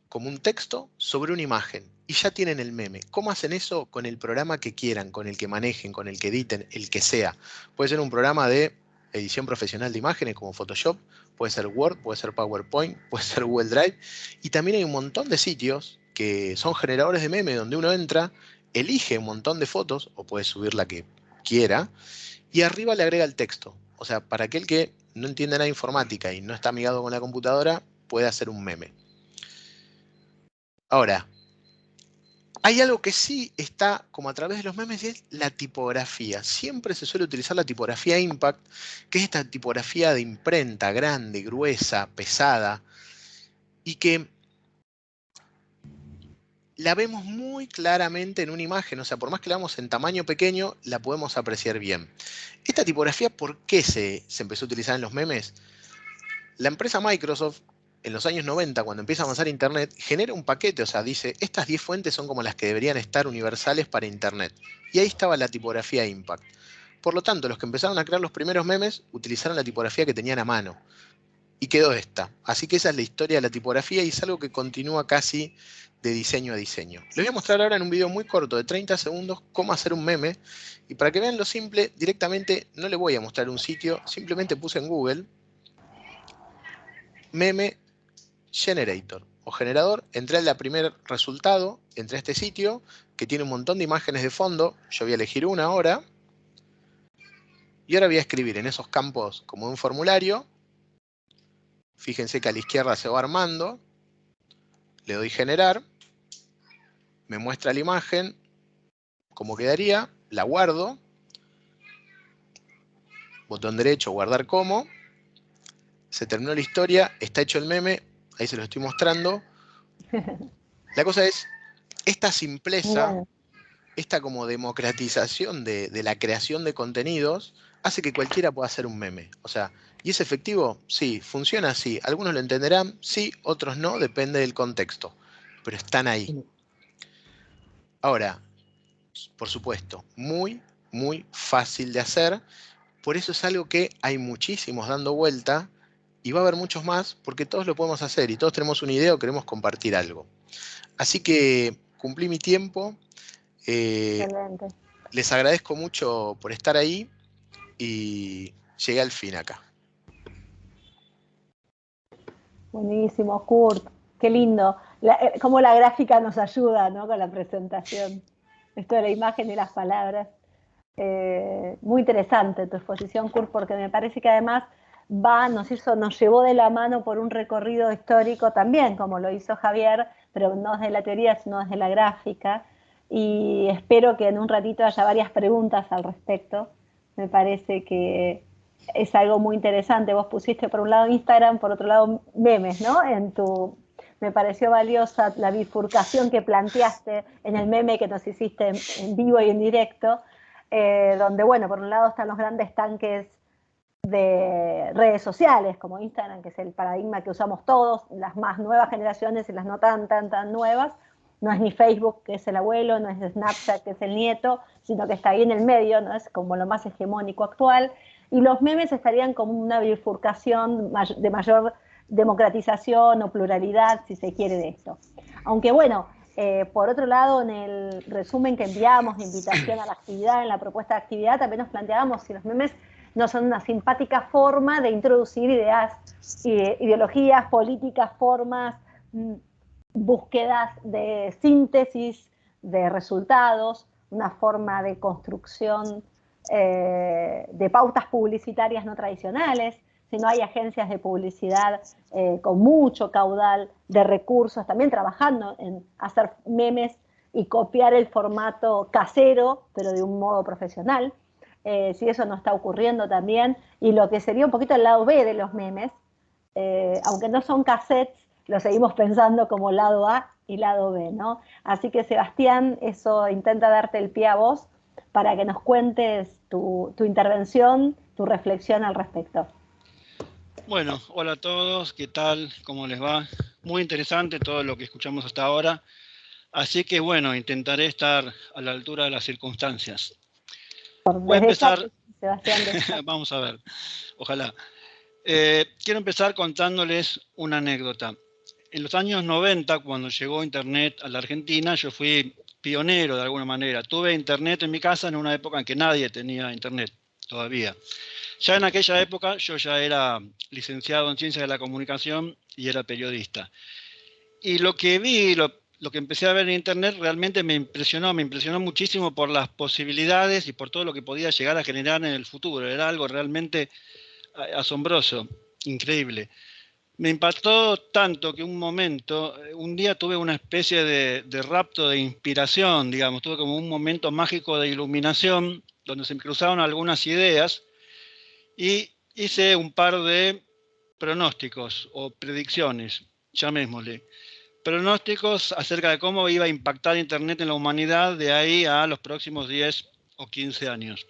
como un texto sobre una imagen. Y ya tienen el meme. ¿Cómo hacen eso? Con el programa que quieran, con el que manejen, con el que editen, el que sea. Puede ser un programa de edición profesional de imágenes como Photoshop, puede ser Word, puede ser PowerPoint, puede ser Google Drive. Y también hay un montón de sitios que son generadores de meme donde uno entra, elige un montón de fotos, o puede subir la que quiera, y arriba le agrega el texto. O sea, para aquel que no entiende nada de informática y no está amigado con la computadora, puede hacer un meme. Ahora, hay algo que sí está como a través de los memes y es la tipografía. Siempre se suele utilizar la tipografía Impact, que es esta tipografía de imprenta grande, gruesa, pesada, y que la vemos muy claramente en una imagen. O sea, por más que la veamos en tamaño pequeño, la podemos apreciar bien. Esta tipografía, ¿por qué se empezó a utilizar en los memes? La empresa Microsoft, en los años 90, cuando empieza a avanzar Internet, genera un paquete, o sea, dice, estas 10 fuentes son como las que deberían estar universales para Internet. Y ahí estaba la tipografía Impact. Por lo tanto, los que empezaron a crear los primeros memes utilizaron la tipografía que tenían a mano. Y quedó esta. Así que esa es la historia de la tipografía y es algo que continúa casi de diseño a diseño. Les voy a mostrar ahora en un video muy corto de 30 segundos cómo hacer un meme. Y para que vean lo simple, directamente no le voy a mostrar un sitio, simplemente puse en Google Meme Generator o generador, entré al primer resultado, entré a este sitio que tiene un montón de imágenes de fondo. Yo voy a elegir una ahora y ahora voy a escribir en esos campos como un formulario. Fíjense que a la izquierda se va armando, le doy generar, me muestra la imagen, cómo quedaría, la guardo, botón derecho, guardar como, se terminó la historia, está hecho el meme, ahí se lo estoy mostrando. La cosa es, esta simpleza, Bueno, esta como democratización de la creación de contenidos, hace que cualquiera pueda hacer un meme. O sea, ¿y es efectivo? Sí. ¿Funciona? Sí. Algunos lo entenderán, sí, otros no, depende del contexto. Pero están ahí. Ahora, por supuesto, muy, muy fácil de hacer. Por eso es algo que hay muchísimos dando vuelta y va a haber muchos más porque todos lo podemos hacer y todos tenemos una idea o queremos compartir algo. Así que cumplí mi tiempo. excelente. Les agradezco mucho por estar ahí y llegué al fin acá. Buenísimo, Kurt. Qué lindo. Cómo la gráfica nos ayuda, ¿no? Con la presentación. Esto de la imagen y las palabras. Muy interesante tu exposición, Kurt, porque me parece que además nos llevó de la mano por un recorrido histórico también, como lo hizo Javier, pero no desde la teoría, sino desde la gráfica. Y espero que en un ratito haya varias preguntas al respecto. Me parece que es algo muy interesante. Vos pusiste por un lado Instagram, por otro lado memes, ¿no? Me pareció valiosa la bifurcación que planteaste en el meme que nos hiciste en vivo y en directo, donde, bueno, por un lado están los grandes tanques de redes sociales como Instagram, que es el paradigma que usamos todos, las más nuevas generaciones y las no tan nuevas. No es ni Facebook, que es el abuelo, no es Snapchat, que es el nieto, sino que está ahí en el medio, ¿no? Es como lo más hegemónico actual. Y los memes estarían como una bifurcación de mayor democratización o pluralidad, si se quiere, de esto. Aunque bueno, Por otro lado, en el resumen que enviamos de invitación a la actividad, en la propuesta de actividad, también nos planteábamos si los memes no son una simpática forma de introducir ideas, ideologías, políticas, formas, búsquedas de síntesis de resultados, una forma de construcción de pautas publicitarias no tradicionales. Si no hay agencias de publicidad con mucho caudal de recursos, también trabajando en hacer memes y copiar el formato casero, pero de un modo profesional. Si eso no está ocurriendo también, y lo que sería un poquito el lado B de los memes, aunque no son cassettes, lo seguimos pensando como lado A y lado B, ¿no? Así que, Sebastián, eso intenta darte el pie a vos para que nos cuentes tu intervención, tu reflexión al respecto. Bueno, hola a todos, ¿qué tal? ¿Cómo les va? Muy interesante todo lo que escuchamos hasta ahora. Así que bueno, intentaré estar a la altura de las circunstancias. Voy a empezar, Sebastián, vamos a ver, ojalá. Quiero empezar contándoles una anécdota. En los años 90, cuando llegó Internet a la Argentina, yo fui pionero de alguna manera. Tuve Internet en mi casa en una época en que nadie tenía Internet todavía. Ya en aquella época yo ya era licenciado en Ciencias de la Comunicación y era periodista. Y lo que vi, lo que empecé a ver en Internet realmente me impresionó muchísimo por las posibilidades y por todo lo que podía llegar a generar en el futuro. Era algo realmente asombroso, increíble. Me impactó tanto que un día tuve una especie de rapto de inspiración, digamos, tuve como un momento mágico de iluminación donde se me cruzaron algunas ideas y hice un par de pronósticos o predicciones, llamémosle. Pronósticos acerca de cómo iba a impactar Internet en la humanidad de ahí a los próximos 10 o 15 años.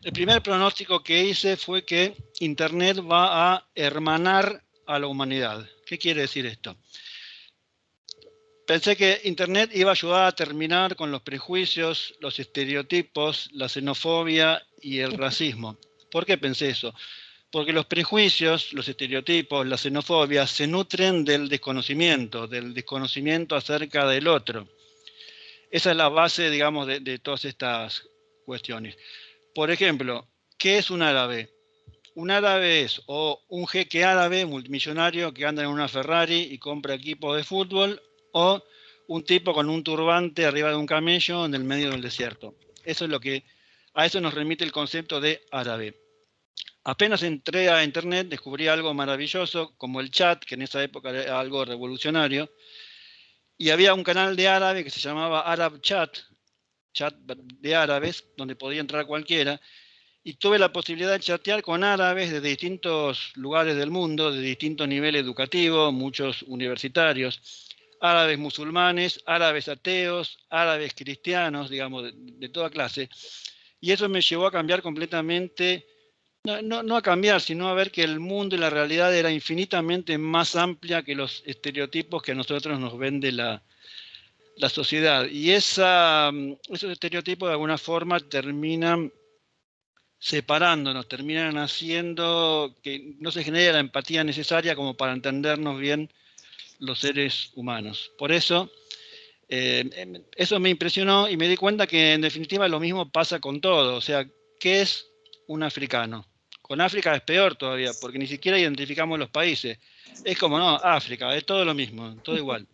El primer pronóstico que hice fue que Internet va a hermanar a la humanidad. ¿Qué quiere decir esto? Pensé que Internet iba a ayudar a terminar con los prejuicios, los estereotipos, la xenofobia y el racismo. ¿Por qué pensé eso? Porque los prejuicios, los estereotipos, la xenofobia se nutren del desconocimiento acerca del otro. Esa es la base, digamos, de todas estas cuestiones. Por ejemplo, ¿qué es un árabe? Un árabe es o un jeque árabe multimillonario que anda en una Ferrari y compra equipo de fútbol, o un tipo con un turbante arriba de un camello en el medio del desierto. Eso es a eso nos remite el concepto de árabe. Apenas entré a Internet, descubrí algo maravilloso, como el chat, que en esa época era algo revolucionario, y había un canal de árabe que se llamaba Arab Chat, chat de árabes, donde podía entrar cualquiera, y tuve la posibilidad de chatear con árabes de distintos lugares del mundo, de distinto nivel educativo, muchos universitarios, árabes musulmanes, árabes ateos, árabes cristianos, digamos, de toda clase, y eso me llevó a cambiar completamente. No a cambiar, sino a ver que el mundo y la realidad era infinitamente más amplia que los estereotipos que a nosotros nos vende la sociedad. Y esos estereotipos de alguna forma terminan separándonos, terminan haciendo que no se genere la empatía necesaria como para entendernos bien los seres humanos. Por eso, eso me impresionó y me di cuenta que en definitiva lo mismo pasa con todo. O sea, ¿qué es un africano? Con África es peor todavía, porque ni siquiera identificamos los países. Es como, no, África, es todo lo mismo, todo igual.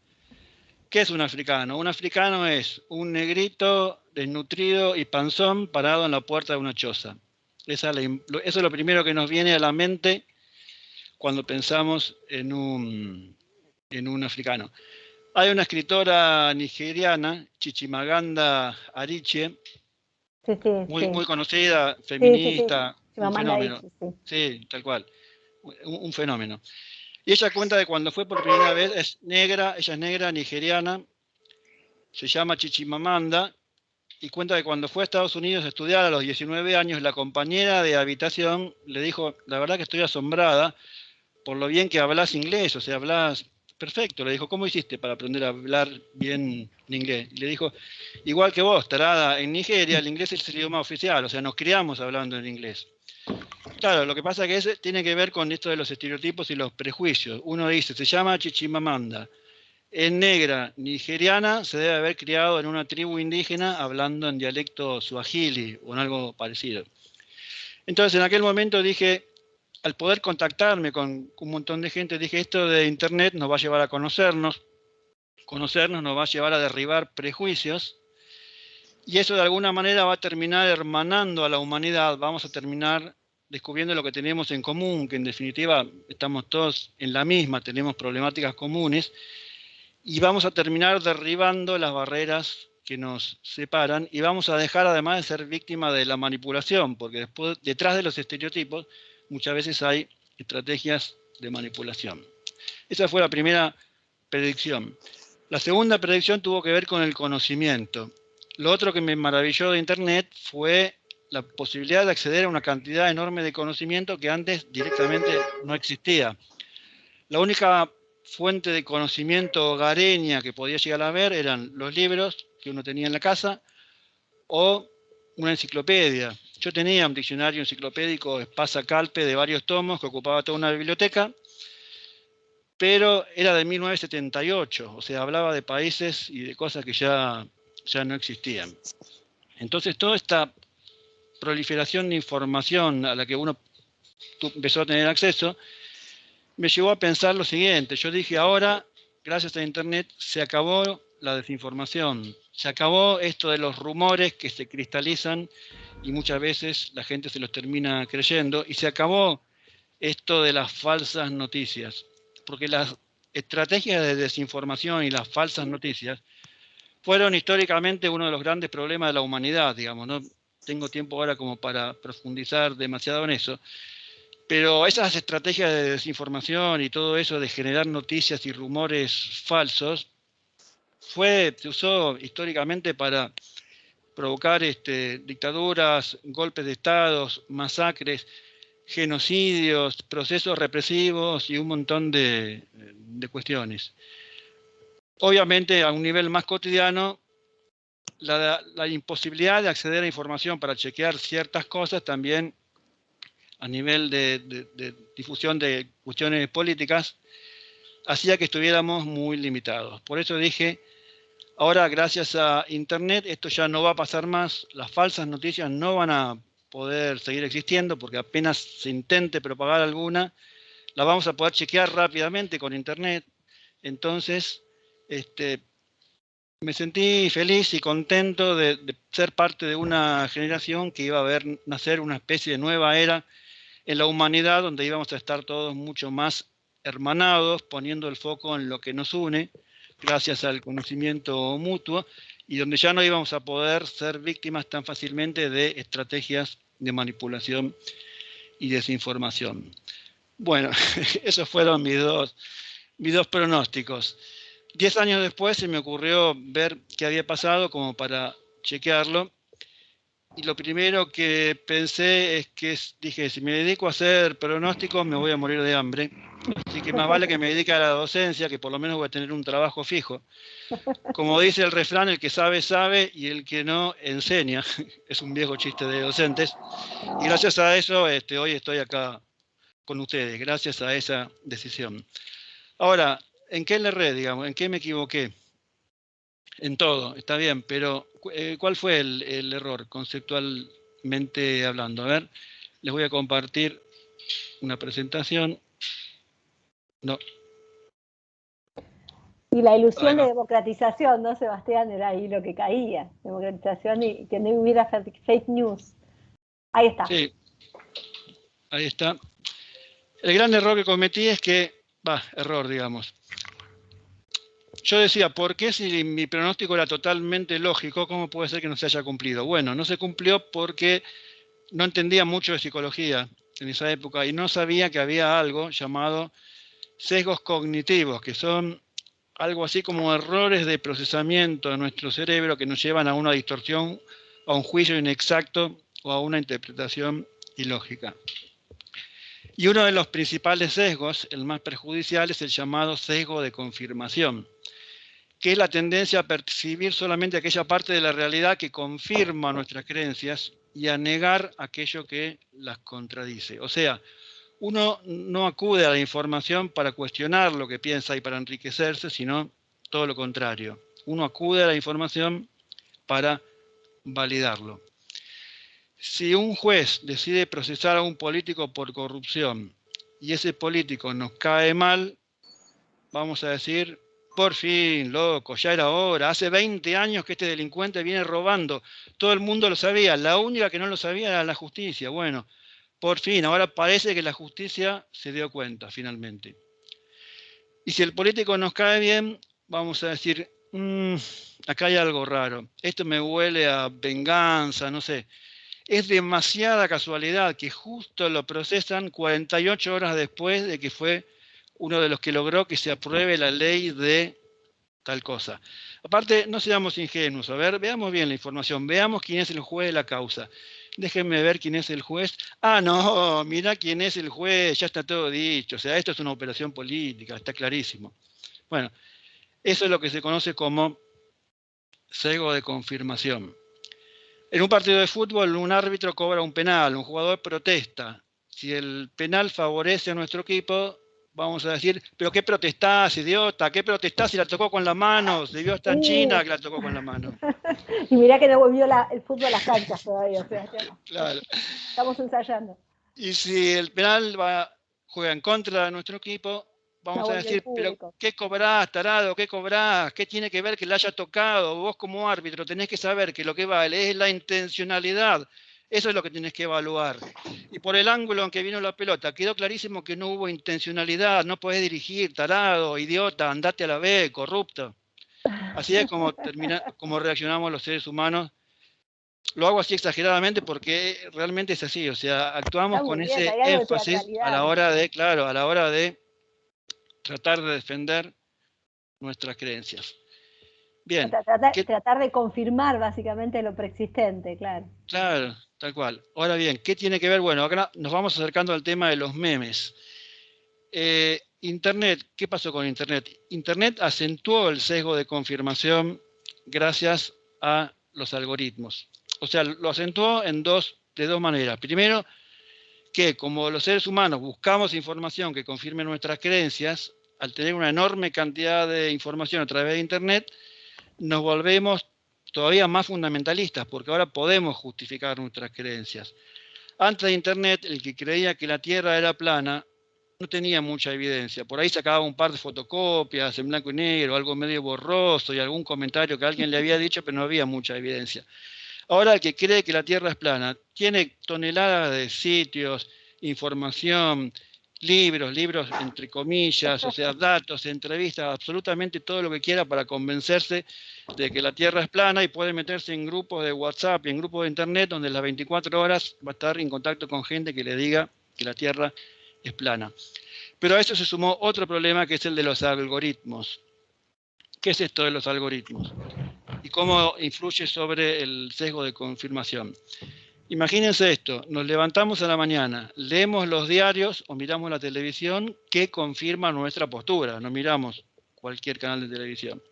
¿Qué es un africano? Un africano es un negrito desnutrido y panzón parado en la puerta de una choza. Eso es lo primero que nos viene a la mente cuando pensamos en un africano. Hay una escritora nigeriana, Chichimamanda Adichie, muy conocida, feminista, un fenómeno. Sí, tal cual, un fenómeno. Y ella cuenta de cuando fue por primera vez, ella es negra, nigeriana, se llama Chichimamanda, y cuenta de cuando fue a Estados Unidos a estudiar a los 19 años, la compañera de habitación le dijo, la verdad que estoy asombrada por lo bien que hablas inglés, o sea, hablas perfecto. Le dijo, ¿cómo hiciste para aprender a hablar bien inglés? Y le dijo, igual que vos, tarada, en Nigeria el inglés es el idioma oficial, o sea, nos criamos hablando en inglés. Claro, lo que pasa es que tiene que ver con esto de los estereotipos y los prejuicios. Uno dice, se llama Chichimamanda, es negra, nigeriana, se debe haber criado en una tribu indígena hablando en dialecto suajili o en algo parecido. Entonces en aquel momento dije, al poder contactarme con un montón de gente, dije, esto de Internet nos va a llevar a conocernos nos va a llevar a derribar prejuicios, y eso de alguna manera va a terminar hermanando a la humanidad, vamos a terminar descubriendo lo que tenemos en común, que en definitiva estamos todos en la misma, tenemos problemáticas comunes, y vamos a terminar derribando las barreras que nos separan, y vamos a dejar además de ser víctimas de la manipulación, porque después, detrás de los estereotipos muchas veces hay estrategias de manipulación. Esa fue la primera predicción. La segunda predicción tuvo que ver con el conocimiento. Lo otro que me maravilló de Internet fue la posibilidad de acceder a una cantidad enorme de conocimiento que antes directamente no existía. La única fuente de conocimiento hogareña que podía llegar a ver eran los libros que uno tenía en la casa o una enciclopedia. Yo tenía un diccionario enciclopédico Espasa Calpe de varios tomos que ocupaba toda una biblioteca, pero era de 1978, o sea, hablaba de países y de cosas que ya no existían. Entonces, toda esta proliferación de información a la que uno empezó a tener acceso, me llevó a pensar lo siguiente. Yo dije, ahora, gracias a Internet, se acabó la desinformación, se acabó esto de los rumores que se cristalizan y muchas veces la gente se los termina creyendo, y se acabó esto de las falsas noticias. Porque las estrategias de desinformación y las falsas noticias fueron históricamente uno de los grandes problemas de la humanidad, digamos. No tengo tiempo ahora como para profundizar demasiado en eso, pero esas estrategias de desinformación y todo eso de generar noticias y rumores falsos se usó históricamente para provocar dictaduras, golpes de estados, masacres, genocidios, procesos represivos y un montón de cuestiones. Obviamente, a un nivel más cotidiano, la imposibilidad de acceder a información para chequear ciertas cosas también a nivel de difusión de cuestiones políticas hacía que estuviéramos muy limitados. Por eso dije, ahora gracias a Internet esto ya no va a pasar más, las falsas noticias no van a poder seguir existiendo, porque apenas se intente propagar alguna, la vamos a poder chequear rápidamente con Internet. Entonces, me sentí feliz y contento de ser parte de una generación que iba a ver nacer una especie de nueva era en la humanidad, donde íbamos a estar todos mucho más hermanados, poniendo el foco en lo que nos une, gracias al conocimiento mutuo, y donde ya no íbamos a poder ser víctimas tan fácilmente de estrategias de manipulación y desinformación. Bueno, esos fueron mis dos pronósticos. 10 años después se me ocurrió ver qué había pasado como para chequearlo, y lo primero que pensé es que dije, si me dedico a hacer pronósticos me voy a morir de hambre, así que más vale que me dedique a la docencia, que por lo menos voy a tener un trabajo fijo. Como dice el refrán, el que sabe, sabe, y el que no, enseña. Es un viejo chiste de docentes, y gracias a eso hoy estoy acá con ustedes, gracias a esa decisión. Ahora, ¿en qué le erré, digamos? ¿En qué me equivoqué? En todo, está bien, pero ¿cuál fue el error conceptualmente hablando? A ver, les voy a compartir una presentación. No. Y la ilusión de democratización, ¿no, Sebastián? Era ahí lo que caía. Democratización y que no hubiera fake news. Ahí está. Sí, ahí está. El gran error que cometí es que, error, digamos. Yo decía, ¿por qué si mi pronóstico era totalmente lógico, cómo puede ser que no se haya cumplido? Bueno, no se cumplió porque no entendía mucho de psicología en esa época y no sabía que había algo llamado sesgos cognitivos, que son algo así como errores de procesamiento de nuestro cerebro que nos llevan a una distorsión, a un juicio inexacto o a una interpretación ilógica. Y uno de los principales sesgos, el más perjudicial, es el llamado sesgo de confirmación, que es la tendencia a percibir solamente aquella parte de la realidad que confirma nuestras creencias y a negar aquello que las contradice. O sea, uno no acude a la información para cuestionar lo que piensa y para enriquecerse, sino todo lo contrario. Uno acude a la información para validarlo. Si un juez decide procesar a un político por corrupción y ese político nos cae mal, vamos a decir, por fin, loco, ya era hora. Hace 20 años que este delincuente viene robando. Todo el mundo lo sabía. La única que no lo sabía era la justicia. Bueno, por fin, ahora parece que la justicia se dio cuenta, finalmente. Y si el político nos cae bien, vamos a decir, acá hay algo raro. Esto me huele a venganza, no sé. Es demasiada casualidad que justo lo procesan 48 horas después de que fue uno de los que logró que se apruebe la ley de tal cosa. Aparte, no seamos ingenuos. A ver, veamos bien la información. Veamos quién es el juez de la causa. Déjenme ver quién es el juez. Ah, no, mira quién es el juez. Ya está todo dicho. O sea, esto es una operación política. Está clarísimo. Bueno, eso es lo que se conoce como sesgo de confirmación. En un partido de fútbol, un árbitro cobra un penal, un jugador protesta. Si el penal favorece a nuestro equipo, vamos a decir, ¿pero qué protestás, idiota? ¿Qué protestás si la tocó con la mano? Se vio hasta en China que la tocó con la mano. Y mirá que no volvió el fútbol a las canchas todavía, Sebastián. Claro. Estamos ensayando. Y si el penal juega en contra de nuestro equipo, vamos a decir, pero ¿qué cobrás, tarado? ¿Qué cobrás? ¿Qué tiene que ver que le haya tocado? Vos como árbitro tenés que saber que lo que vale es la intencionalidad. Eso es lo que tenés que evaluar. Y por el ángulo en que vino la pelota, quedó clarísimo que no hubo intencionalidad, no podés dirigir, tarado, idiota, andate a la B, corrupto. Así es como reaccionamos los seres humanos. Lo hago así exageradamente porque realmente es así, o sea, actuamos con ese énfasis a la hora de tratar de defender nuestras creencias. Bien. Tratar de confirmar básicamente lo preexistente, claro. Claro, tal cual. Ahora bien, ¿qué tiene que ver? Bueno, acá nos vamos acercando al tema de los memes. Internet, ¿qué pasó con Internet? Internet acentuó el sesgo de confirmación gracias a los algoritmos. O sea, lo acentuó de dos maneras. Primero, que como los seres humanos buscamos información que confirme nuestras creencias, al tener una enorme cantidad de información a través de Internet, nos volvemos todavía más fundamentalistas, porque ahora podemos justificar nuestras creencias. Antes de Internet, el que creía que la Tierra era plana no tenía mucha evidencia. Por ahí sacaba un par de fotocopias en blanco y negro, algo medio borroso y algún comentario que alguien le había dicho, pero no había mucha evidencia. Ahora el que cree que la Tierra es plana tiene toneladas de sitios, información, libros entre comillas, o sea, datos, entrevistas, absolutamente todo lo que quiera para convencerse de que la Tierra es plana y puede meterse en grupos de WhatsApp y en grupos de Internet donde las 24 horas va a estar en contacto con gente que le diga que la Tierra es plana. Pero a eso se sumó otro problema que es el de los algoritmos. ¿Qué es esto de los algoritmos? ¿Y cómo influye sobre el sesgo de confirmación? Imagínense esto, nos levantamos a la mañana, leemos los diarios o miramos la televisión que confirma nuestra postura, no miramos cualquier canal de televisión.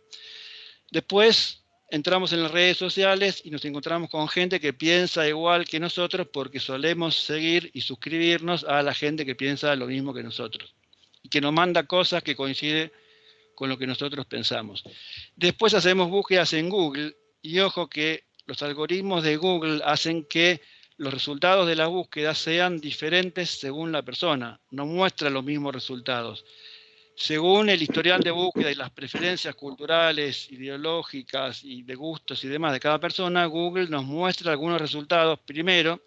Después entramos en las redes sociales y nos encontramos con gente que piensa igual que nosotros porque solemos seguir y suscribirnos a la gente que piensa lo mismo que nosotros y que nos manda cosas que coinciden con lo que nosotros pensamos. Después hacemos búsquedas en Google y ojo que los algoritmos de Google hacen que los resultados de la búsqueda sean diferentes según la persona, no muestran los mismos resultados. Según el historial de búsqueda y las preferencias culturales, ideológicas y de gustos y demás de cada persona, Google nos muestra algunos resultados primero,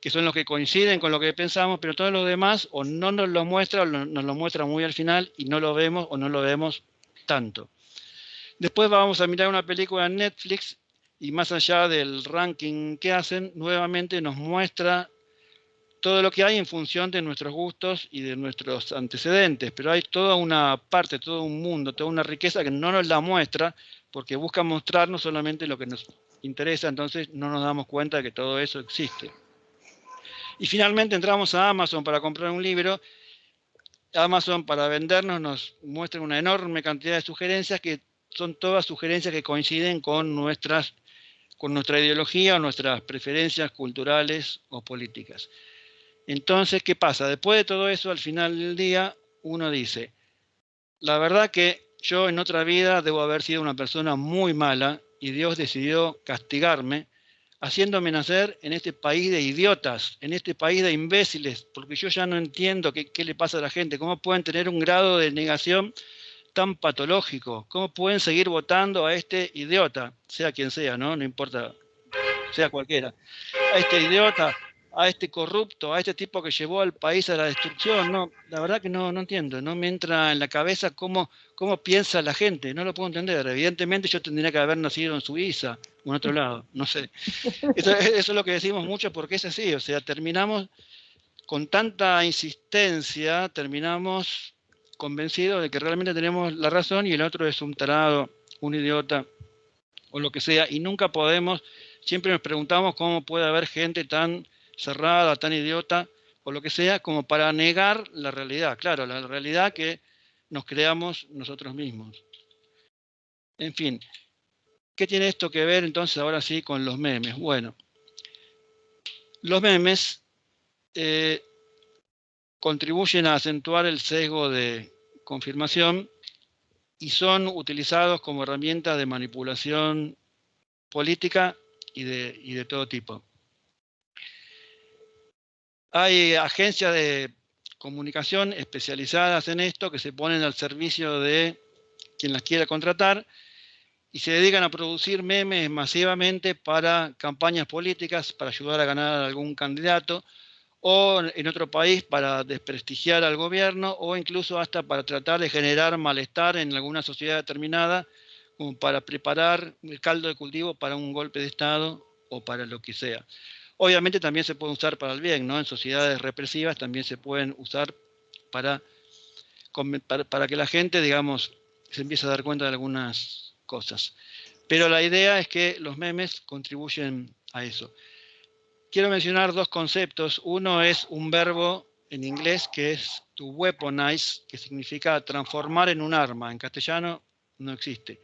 que son los que coinciden con lo que pensamos, pero todos los demás o no nos lo muestra o nos lo muestra muy al final y no lo vemos o no lo vemos tanto. Después vamos a mirar una película en Netflix y más allá del ranking que hacen, nuevamente nos muestra todo lo que hay en función de nuestros gustos y de nuestros antecedentes, pero hay toda una parte, todo un mundo, toda una riqueza que no nos la muestra porque busca mostrarnos solamente lo que nos interesa, entonces no nos damos cuenta de que todo eso existe. Y finalmente entramos a Amazon para comprar un libro. Amazon para vendernos nos muestra una enorme cantidad de sugerencias que son todas sugerencias que coinciden con nuestra ideología o nuestras preferencias culturales o políticas. Entonces, ¿qué pasa? Después de todo eso, al final del día, uno dice, la verdad que yo en otra vida debo haber sido una persona muy mala y Dios decidió castigarme, haciéndome nacer en este país de idiotas, en este país de imbéciles, porque yo ya no entiendo qué le pasa a la gente, cómo pueden tener un grado de negación tan patológico, cómo pueden seguir votando a este idiota, sea quien sea, ¿no? No importa, sea cualquiera, a este idiota, a este corrupto, a este tipo que llevó al país a la destrucción. No, la verdad que no entiendo, no me entra en la cabeza cómo piensa la gente, no lo puedo entender. Evidentemente yo tendría que haber nacido en Suiza o en otro lado, no sé. Eso es lo que decimos mucho porque es así, o sea, terminamos con tanta insistencia, terminamos convencidos de que realmente tenemos la razón y el otro es un tarado, un idiota o lo que sea, y nunca podemos, siempre nos preguntamos cómo puede haber gente tan cerrada, tan idiota o lo que sea, como para negar la realidad. Claro, la realidad que nos creamos nosotros mismos. En fin, ¿qué tiene esto que ver entonces ahora sí con los memes? Bueno, los memes contribuyen a acentuar el sesgo de confirmación y son utilizados como herramientas de manipulación política y de todo tipo. Hay agencias de comunicación especializadas en esto que se ponen al servicio de quien las quiera contratar y se dedican a producir memes masivamente para campañas políticas, para ayudar a ganar a algún candidato, o en otro país para desprestigiar al gobierno, o incluso hasta para tratar de generar malestar en alguna sociedad determinada, como para preparar el caldo de cultivo para un golpe de Estado o para lo que sea. Obviamente también se puede usar para el bien, ¿no? En sociedades represivas también se pueden usar para que la gente, digamos, se empiece a dar cuenta de algunas cosas. Pero la idea es que los memes contribuyen a eso. Quiero mencionar dos conceptos. Uno es un verbo en inglés que es to weaponize, que significa transformar en un arma. En castellano no existe.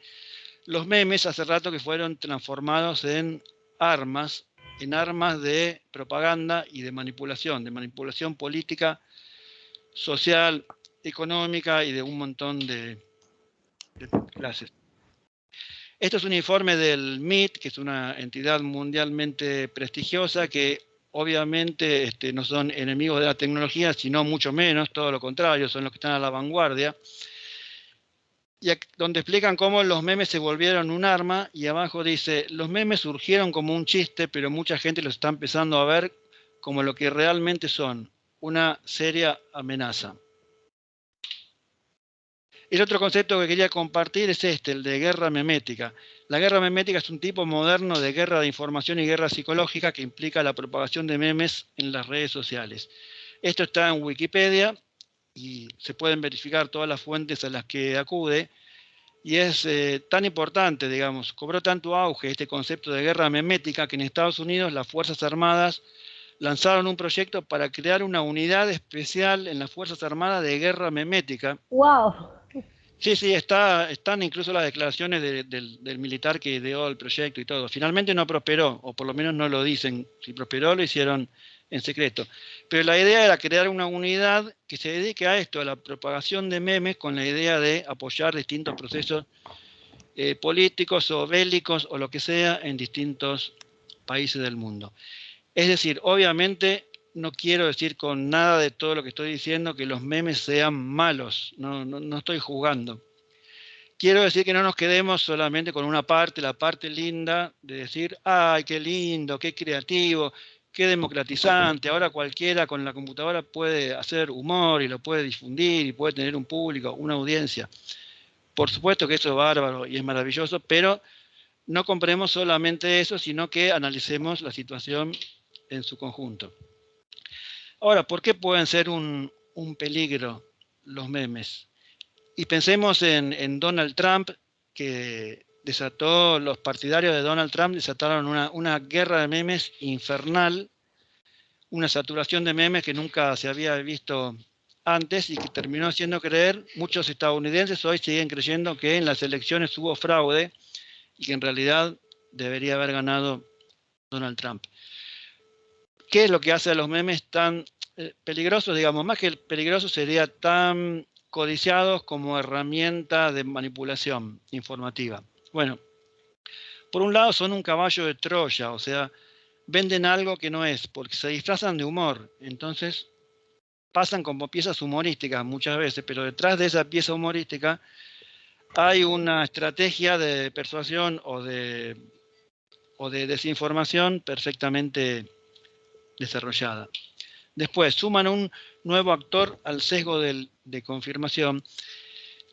Los memes hace rato que fueron transformados en armas de propaganda y de manipulación política, social, económica y de un montón de clases. Esto es un informe del MIT, que es una entidad mundialmente prestigiosa, que obviamente no son enemigos de la tecnología, sino mucho menos, todo lo contrario, son los que están a la vanguardia, y donde explican cómo los memes se volvieron un arma, y abajo dice, los memes surgieron como un chiste, pero mucha gente los está empezando a ver como lo que realmente son, una seria amenaza. El otro concepto que quería compartir es el de guerra memética. La guerra memética es un tipo moderno de guerra de información y guerra psicológica que implica la propagación de memes en las redes sociales. Esto está en Wikipedia y se pueden verificar todas las fuentes a las que acude. Y es tan importante, digamos, cobró tanto auge este concepto de guerra memética que en Estados Unidos las Fuerzas Armadas lanzaron un proyecto para crear una unidad especial en las Fuerzas Armadas de guerra memética. ¡Wow! Sí, están incluso las declaraciones del militar que ideó el proyecto y todo. Finalmente no prosperó, o por lo menos no lo dicen. Si prosperó, lo hicieron en secreto. Pero la idea era crear una unidad que se dedique a esto, a la propagación de memes, con la idea de apoyar distintos procesos políticos o bélicos o lo que sea en distintos países del mundo. Es decir, obviamente no quiero decir con nada de todo lo que estoy diciendo que los memes sean malos, no estoy juzgando. Quiero decir que no nos quedemos solamente con una parte, la parte linda de decir, ¡ay, qué lindo, qué creativo, qué democratizante! Ahora cualquiera con la computadora puede hacer humor y lo puede difundir y puede tener un público, una audiencia. Por supuesto que eso es bárbaro y es maravilloso, pero no compremos solamente eso, sino que analicemos la situación en su conjunto. Ahora, ¿por qué pueden ser un peligro los memes? Y pensemos en Donald Trump, que los partidarios de Donald Trump desataron una guerra de memes infernal, una saturación de memes que nunca se había visto antes y que terminó haciendo creer, muchos estadounidenses hoy siguen creyendo que en las elecciones hubo fraude y que en realidad debería haber ganado Donald Trump. ¿Qué es lo que hace a los memes tan peligrosos? Digamos, más que peligroso sería tan codiciados como herramienta de manipulación informativa. Bueno, por un lado son un caballo de Troya, o sea, venden algo que no es, porque se disfrazan de humor. Entonces pasan como piezas humorísticas muchas veces, pero detrás de esa pieza humorística hay una estrategia de persuasión o de desinformación perfectamente desarrollada. Después suman un nuevo actor al sesgo de confirmación,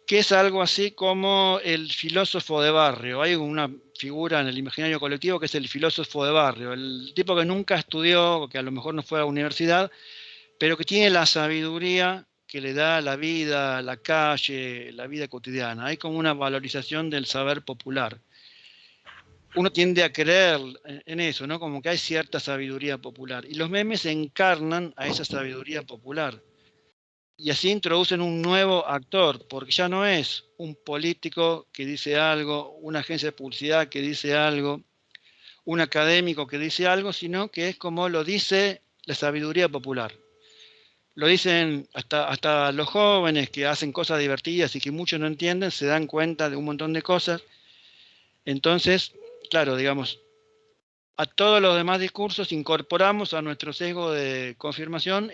que es algo así como el filósofo de barrio. Hay una figura en el imaginario colectivo que es el filósofo de barrio, el tipo que nunca estudió, que a lo mejor no fue a la universidad, pero que tiene la sabiduría que le da la vida, la calle, la vida cotidiana. Hay como una valorización del saber popular. Uno tiende a creer en eso, ¿no? Como que hay cierta sabiduría popular. Y los memes encarnan a esa sabiduría popular. Y así introducen un nuevo actor, porque ya no es un político que dice algo, una agencia de publicidad que dice algo, un académico que dice algo, sino que es como lo dice la sabiduría popular. Lo dicen hasta los jóvenes que hacen cosas divertidas y que muchos no entienden, se dan cuenta de un montón de cosas. Entonces, claro, digamos, a todos los demás discursos incorporamos a nuestro sesgo de confirmación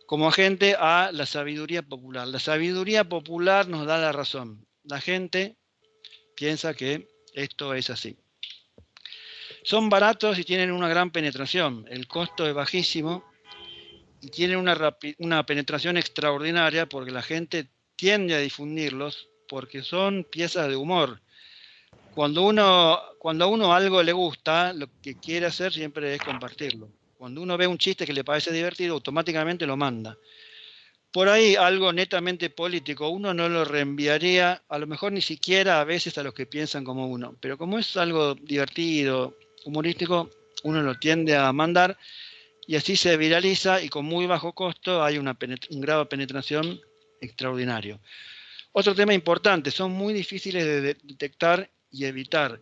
como agente a la sabiduría popular. La sabiduría popular nos da la razón. La gente piensa que esto es así. Son baratos y tienen una gran penetración. El costo es bajísimo y tienen una penetración extraordinaria porque la gente tiende a difundirlos porque son piezas de humor. Cuando a uno algo le gusta, lo que quiere hacer siempre es compartirlo. Cuando uno ve un chiste que le parece divertido, automáticamente lo manda. Por ahí algo netamente político, uno no lo reenviaría, a lo mejor ni siquiera a veces a los que piensan como uno. Pero como es algo divertido, humorístico, uno lo tiende a mandar y así se viraliza y con muy bajo costo hay un grado de penetración extraordinario. Otro tema importante, son muy difíciles de detectar y evitar.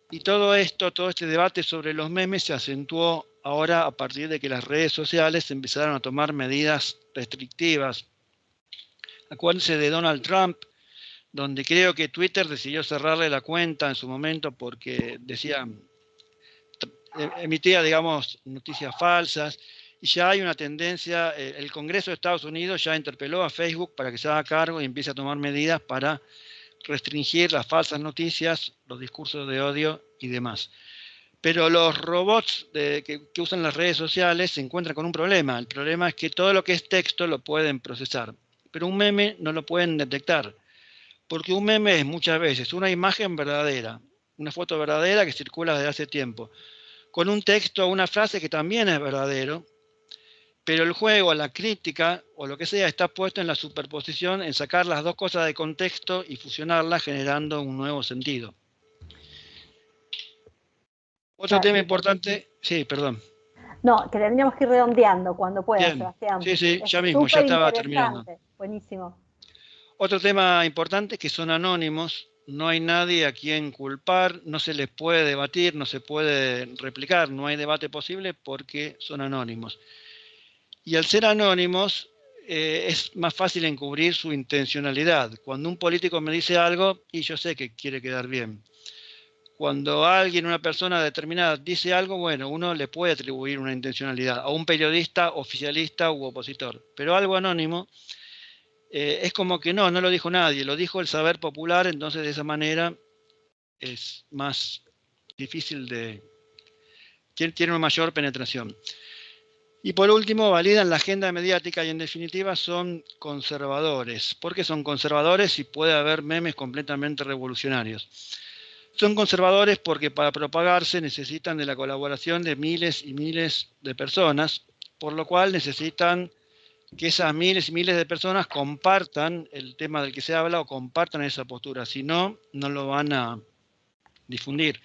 Y todo este debate sobre los memes se acentuó ahora a partir de que las redes sociales empezaron a tomar medidas restrictivas. Acuérdense de Donald Trump, donde creo que Twitter decidió cerrarle la cuenta en su momento porque emitía, digamos, noticias falsas. Y ya hay una tendencia, el Congreso de Estados Unidos ya interpeló a Facebook para que se haga cargo y empiece a tomar medidas para restringir las falsas noticias, los discursos de odio y demás. Pero los robots que usan las redes sociales se encuentran con un problema. El problema es que todo lo que es texto lo pueden procesar, pero un meme no lo pueden detectar, porque un meme es muchas veces una imagen verdadera, una foto verdadera que circula desde hace tiempo, con un texto o una frase que también es verdadero, pero el juego, la crítica o lo que sea está puesto en la superposición, en sacar las dos cosas de contexto y fusionarlas generando un nuevo sentido. Otro tema importante, sí, perdón. No, que tendríamos que ir redondeando cuando pueda, Bien. Sebastián. Sí, ya mismo, ya estaba terminando. Buenísimo. Otro tema importante es que son anónimos, no hay nadie a quien culpar, no se les puede debatir, no se puede replicar, no hay debate posible porque son anónimos. Y al ser anónimos, es más fácil encubrir su intencionalidad. Cuando un político me dice algo, y yo sé que quiere quedar bien. Cuando alguien, una persona determinada, dice algo, bueno, uno le puede atribuir una intencionalidad a un periodista, oficialista u opositor. Pero algo anónimo es como que no lo dijo nadie, lo dijo el saber popular, entonces de esa manera es más difícil tiene una mayor penetración. Y por último, validan la agenda mediática y en definitiva son conservadores. ¿Por qué son conservadores si puede haber memes completamente revolucionarios? Son conservadores porque para propagarse necesitan de la colaboración de miles y miles de personas, por lo cual necesitan que esas miles y miles de personas compartan el tema del que se habla o compartan esa postura. Si no, no lo van a difundir.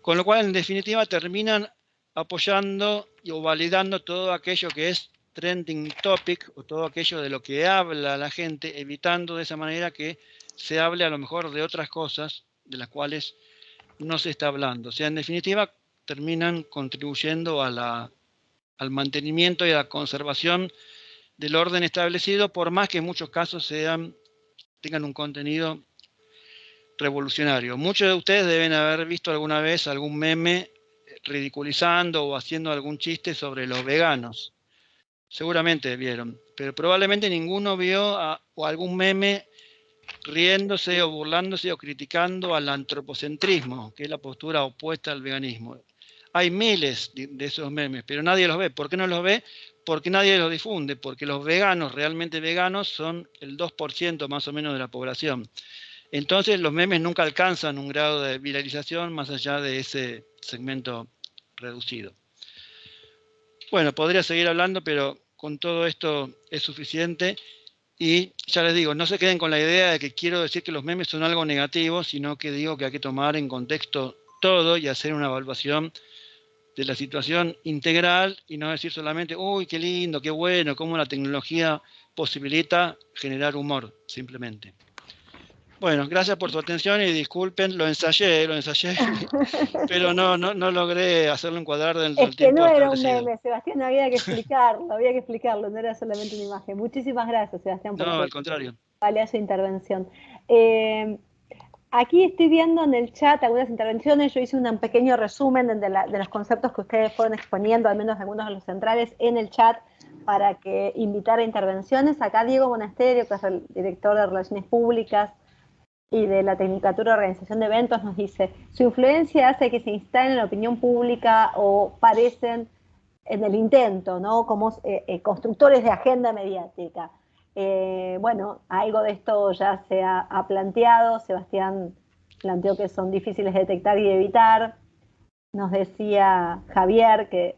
Con lo cual, en definitiva, terminan apoyando o validando todo aquello que es trending topic o todo aquello de lo que habla la gente, evitando de esa manera que se hable a lo mejor de otras cosas de las cuales no se está hablando. O sea, en definitiva, terminan contribuyendo al mantenimiento y a la conservación del orden establecido, por más que en muchos casos tengan un contenido revolucionario. Muchos de ustedes deben haber visto alguna vez algún meme ridiculizando o haciendo algún chiste sobre los veganos. Seguramente vieron, pero probablemente ninguno vio o algún meme riéndose o burlándose o criticando al antropocentrismo, que es la postura opuesta al veganismo. Hay miles de esos memes, pero nadie los ve. ¿Por qué no los ve? Porque nadie los difunde, porque los veganos, realmente veganos, son el 2% más o menos de la población. Entonces los memes nunca alcanzan un grado de viralización más allá de ese segmento reducido. Bueno, podría seguir hablando, pero con todo esto es suficiente. Y ya les digo, no se queden con la idea de que quiero decir que los memes son algo negativo, sino que digo que hay que tomar en contexto todo y hacer una evaluación de la situación integral y no decir solamente, uy, qué lindo, qué bueno, cómo la tecnología posibilita generar humor, simplemente. Bueno, gracias por su atención y disculpen, lo ensayé, pero no logré hacerlo encuadrar dentro del Es que tiempo no era un establecido. meme, Sebastián, había que explicarlo, no era solamente una imagen. Muchísimas gracias, Sebastián, por No, tu al contrario. valiosa intervención. Aquí estoy viendo en el chat algunas intervenciones, yo hice un pequeño resumen de los conceptos que ustedes fueron exponiendo, al menos algunos de los centrales, en el chat para que invitara intervenciones. Acá Diego Monasterio, que es el director de Relaciones Públicas y de la Tecnicatura de Organización de Eventos, nos dice: su influencia hace que se instalen en la opinión pública o parecen en el intento, ¿no? Como constructores de agenda mediática. Bueno, algo de esto ya se ha planteado. Sebastián planteó que son difíciles de detectar y de evitar. Nos decía Javier que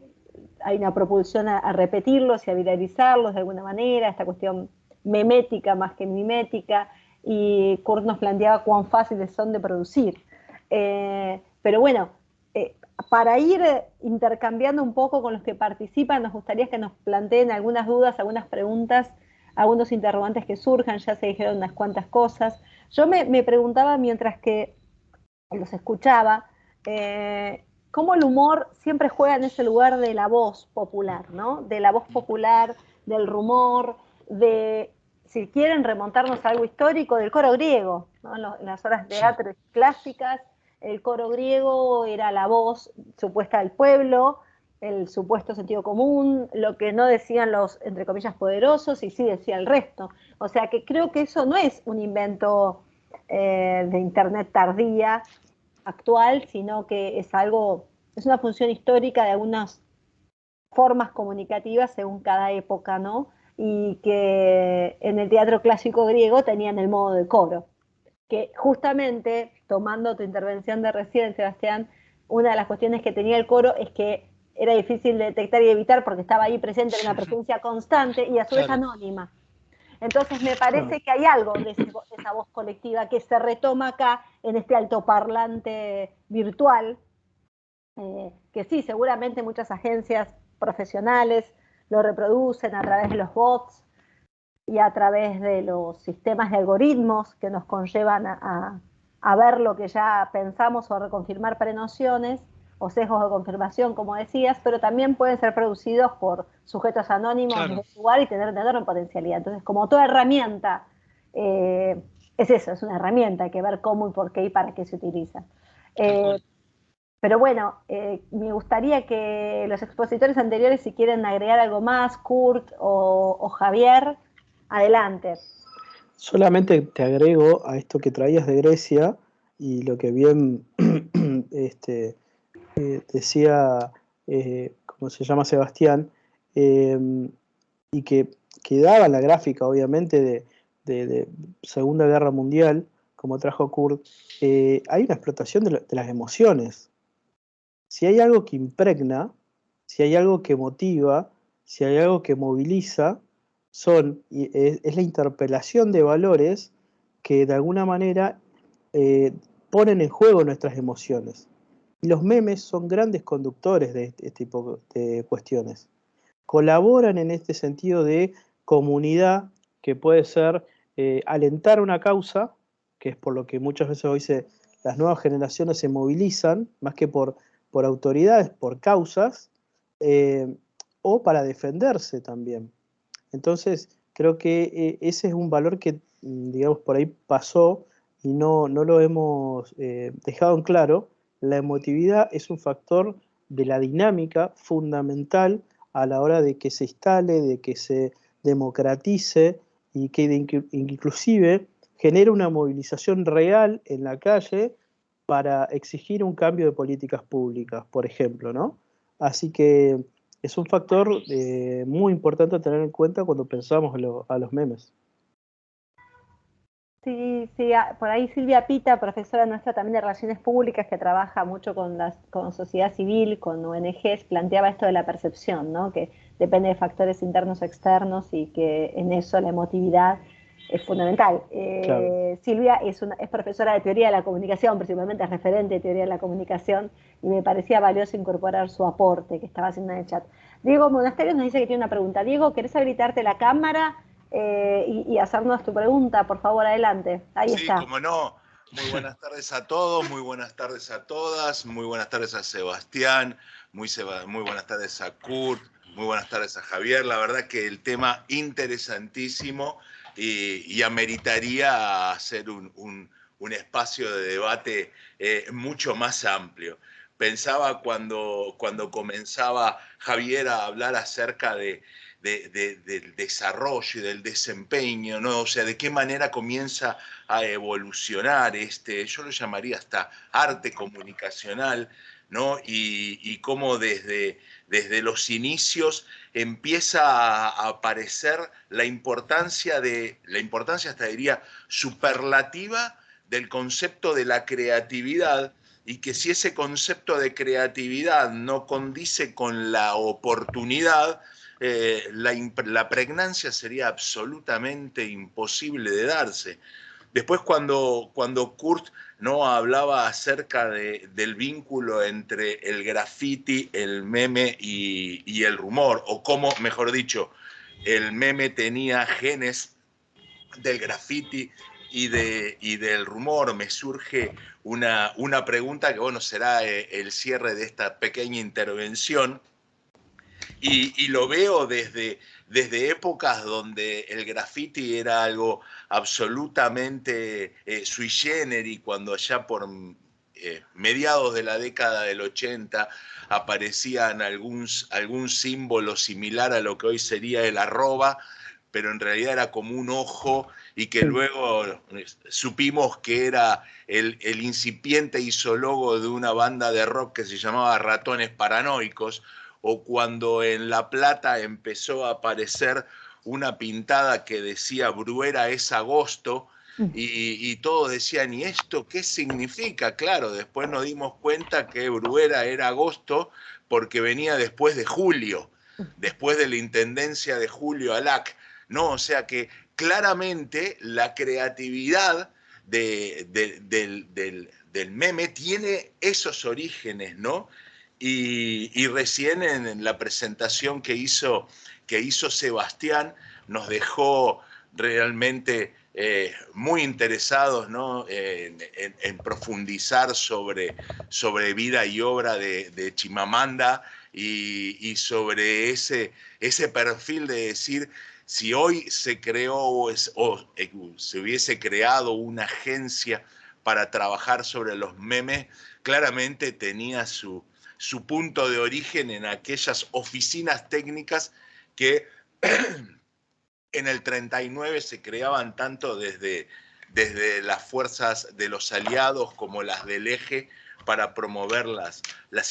hay una propulsión a repetirlos y a viralizarlos de alguna manera, esta cuestión memética más que mimética, y Kurt nos planteaba cuán fáciles son de producir. Pero bueno, para ir intercambiando un poco con los que participan, nos gustaría que nos planteen algunas dudas, algunas preguntas, algunos interrogantes que surjan. Ya se dijeron unas cuantas cosas. Yo me preguntaba mientras que los escuchaba, cómo el humor siempre juega en ese lugar de la voz popular, ¿no? De la voz popular, del rumor, de, si quieren remontarnos a algo histórico, del coro griego, ¿no? En las obras de teatro clásicas, el coro griego era la voz supuesta del pueblo, el supuesto sentido común, lo que no decían los, entre comillas, poderosos, y sí decía el resto. O sea que creo que eso no es un invento de Internet tardía, actual, sino que es algo, es una función histórica de algunas formas comunicativas según cada época, ¿no? Y que en el teatro clásico griego tenían el modo de coro, que justamente, tomando tu intervención de recién, Sebastián, una de las cuestiones que tenía el coro es que era difícil de detectar y evitar porque estaba ahí presente, era una presencia constante y a su vez anónima. Entonces me parece que hay algo de esa voz colectiva que se retoma acá en este altoparlante virtual, que sí, seguramente muchas agencias profesionales lo reproducen a través de los bots y a través de los sistemas de algoritmos que nos conllevan a ver lo que ya pensamos o a reconfirmar prenociones o sesgos de confirmación, como decías, pero también pueden ser producidos por sujetos anónimos desde el lugar y tener enorme potencialidad. Entonces, como toda herramienta, es eso, es una herramienta, hay que ver cómo y por qué y para qué se utiliza. Pero bueno, me gustaría que los expositores anteriores, si quieren agregar algo más, Kurt o Javier, adelante. Solamente te agrego a esto que traías de Grecia y lo que bien decía, ¿cómo se llama, Sebastián? Y que daba la gráfica, obviamente, de Segunda Guerra Mundial, como trajo Kurt. Hay una explotación de las emociones. Si hay algo que impregna, si hay algo que motiva, si hay algo que moviliza, es la interpelación de valores que de alguna manera ponen en juego nuestras emociones. Y los memes son grandes conductores de este tipo de cuestiones. Colaboran en este sentido de comunidad, que puede ser alentar una causa, que es por lo que muchas veces hoy las nuevas generaciones se movilizan, más que por autoridades, por causas, o para defenderse también. Entonces, creo que ese es un valor que, digamos, por ahí pasó y no lo hemos dejado en claro. La emotividad es un factor de la dinámica fundamental a la hora de que se instale, de que se democratice y que inclusive genere una movilización real en la calle para exigir un cambio de políticas públicas, por ejemplo, ¿no? Así que es un factor muy importante a tener en cuenta cuando pensamos a los memes. Sí, sí, por ahí Silvia Pita, profesora nuestra también de Relaciones Públicas, que trabaja mucho con sociedad civil, con ONGs, planteaba esto de la percepción, ¿no? Que depende de factores internos o externos y que en eso la emotividad es fundamental. Claro. Silvia es profesora de teoría de la comunicación, principalmente es referente de teoría de la comunicación, y me parecía valioso incorporar su aporte que estaba haciendo en el chat. Diego Monasterios nos dice que tiene una pregunta. Diego, ¿querés habilitarte la cámara? Y hacernos tu pregunta, por favor, adelante. Ahí Sí, está. cómo no. Muy buenas tardes a todos, muy buenas tardes a todas, muy buenas tardes a Sebastián, muy buenas tardes a Kurt, muy buenas tardes a Javier. La verdad que el tema interesantísimo y ameritaría hacer un espacio de debate mucho más amplio. Pensaba cuando comenzaba Javier a hablar acerca del desarrollo y del desempeño, ¿no? O sea, de qué manera comienza a evolucionar yo lo llamaría hasta arte comunicacional, ¿no? Y cómo desde los inicios empieza a aparecer la importancia hasta diría, superlativa del concepto de la creatividad, y que si ese concepto de creatividad no condice con la oportunidad, la pregnancia sería absolutamente imposible de darse. Después cuando Kurt no hablaba acerca del vínculo entre el graffiti, el meme y el rumor, o cómo, mejor dicho, el meme tenía genes del graffiti y del rumor, me surge una pregunta que, bueno, será el cierre de esta pequeña intervención. Y lo veo desde épocas donde el graffiti era algo absolutamente sui generis, cuando allá por mediados de la década del 80 aparecían algún símbolo similar a lo que hoy sería el arroba, pero en realidad era como un ojo, y que luego supimos que era el incipiente isólogo de una banda de rock que se llamaba Ratones Paranoicos, o cuando en La Plata empezó a aparecer una pintada que decía Bruera es agosto, y todos decían, ¿y esto qué significa? Claro, después nos dimos cuenta que Bruera era agosto porque venía después de Julio, después de la intendencia de Julio Alac, ¿no? O sea que claramente la creatividad del meme tiene esos orígenes, ¿no? Y recién en la presentación que hizo Sebastián nos dejó realmente muy interesados, ¿no? en profundizar sobre vida y obra de Chimamanda, y sobre ese perfil de decir, si hoy se creó o se hubiese creado una agencia para trabajar sobre los memes, claramente tenía su punto de origen en aquellas oficinas técnicas que en el 39 se creaban tanto desde las fuerzas de los aliados como las del eje para promover las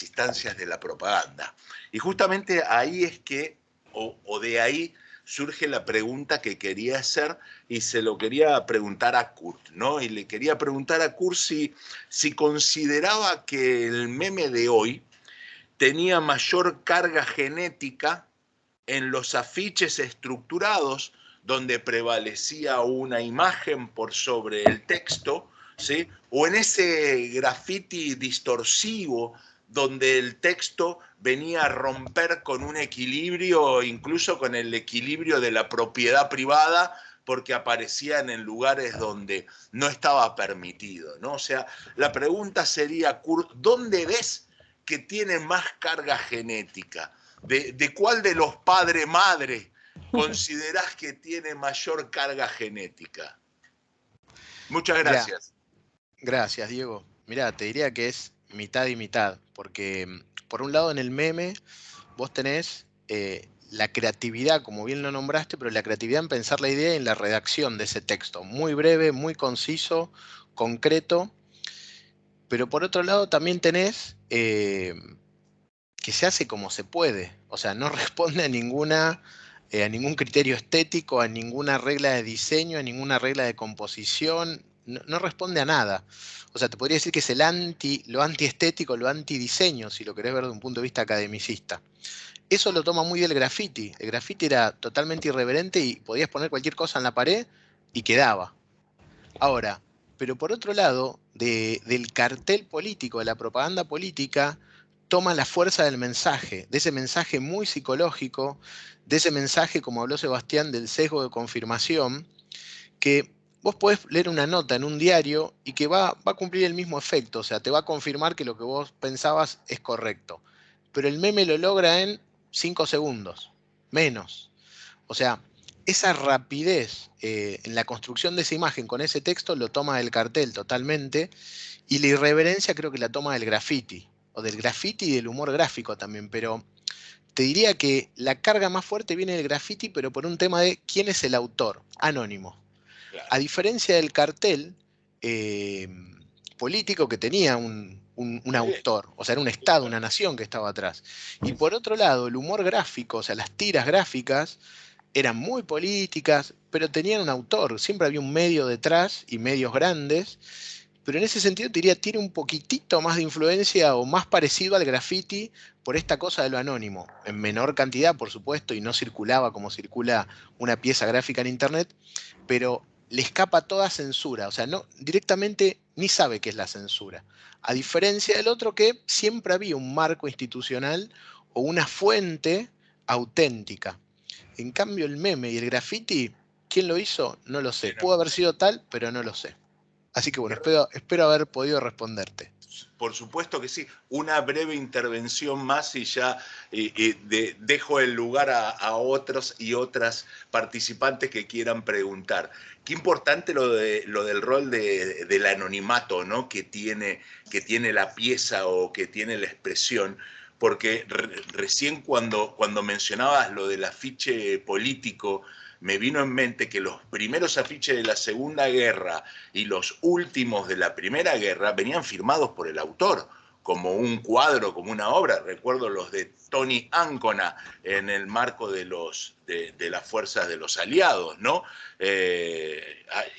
instancias de la propaganda. Y justamente ahí es que, o de ahí surge la pregunta que quería hacer, y se lo quería preguntar a Kurt, ¿no? Y le quería preguntar a Kurt si consideraba que el meme de hoy tenía mayor carga genética en los afiches estructurados, donde prevalecía una imagen por sobre el texto, ¿sí? O en ese graffiti distorsivo, donde el texto venía a romper con un equilibrio, incluso con el equilibrio de la propiedad privada, porque aparecían en lugares donde no estaba permitido, ¿no? O sea, la pregunta sería, Kurt, ¿dónde ves que tiene más carga genética? ¿De cuál de los padre-madre considerás que tiene mayor carga genética? Muchas gracias. Gracias, Diego. Mirá, te diría que es mitad y mitad, porque por un lado en el meme vos tenés la creatividad, como bien lo nombraste, pero la creatividad en pensar la idea y en la redacción de ese texto. Muy breve, muy conciso, concreto. Pero por otro lado también tenés que se hace como se puede. O sea, no responde a ningún criterio estético, a ninguna regla de diseño, a ninguna regla de composición. No responde a nada. O sea, te podría decir que es lo antiestético, lo antidiseño, si lo querés ver de un punto de vista academicista. Eso lo toma muy del graffiti. El graffiti era totalmente irreverente y podías poner cualquier cosa en la pared y quedaba. Ahora, pero por otro lado, del cartel político, de la propaganda política, toma la fuerza del mensaje, de ese mensaje muy psicológico, de ese mensaje, como habló Sebastián, del sesgo de confirmación, que vos podés leer una nota en un diario y que va a cumplir el mismo efecto, o sea, te va a confirmar que lo que vos pensabas es correcto. Pero el meme lo logra en 5 segundos, menos. O sea, esa rapidez en la construcción de esa imagen con ese texto lo toma del cartel totalmente, y la irreverencia creo que la toma del graffiti, o del graffiti y del humor gráfico también, pero te diría que la carga más fuerte viene del graffiti, pero por un tema de quién es el autor, anónimo. Claro. A diferencia del cartel político que tenía un autor, o sea, era un Estado, una nación que estaba atrás. Y por otro lado, el humor gráfico, o sea, las tiras gráficas, eran muy políticas, pero tenían un autor, siempre había un medio detrás y medios grandes, pero en ese sentido te diría, tiene un poquitito más de influencia o más parecido al graffiti por esta cosa de lo anónimo, en menor cantidad, por supuesto, y no circulaba como circula una pieza gráfica en internet, pero le escapa toda censura, o sea, no, directamente ni sabe qué es la censura, a diferencia del otro que siempre había un marco institucional o una fuente auténtica. En cambio, el meme y el graffiti, ¿quién lo hizo? No lo sé. Pudo haber sido tal, pero no lo sé. Así que bueno, espero haber podido responderte. Por supuesto que sí. Una breve intervención más y ya dejo el lugar a otros y otras participantes que quieran preguntar. Qué importante lo del rol del anonimato, ¿no? que tiene la pieza o que tiene la expresión. Porque recién cuando mencionabas lo del afiche político, me vino en mente que los primeros afiches de la Segunda Guerra y los últimos de la Primera Guerra venían firmados por el autor, como un cuadro, como una obra. Recuerdo los de Tony Ancona en el marco de las fuerzas de los aliados, ¿no?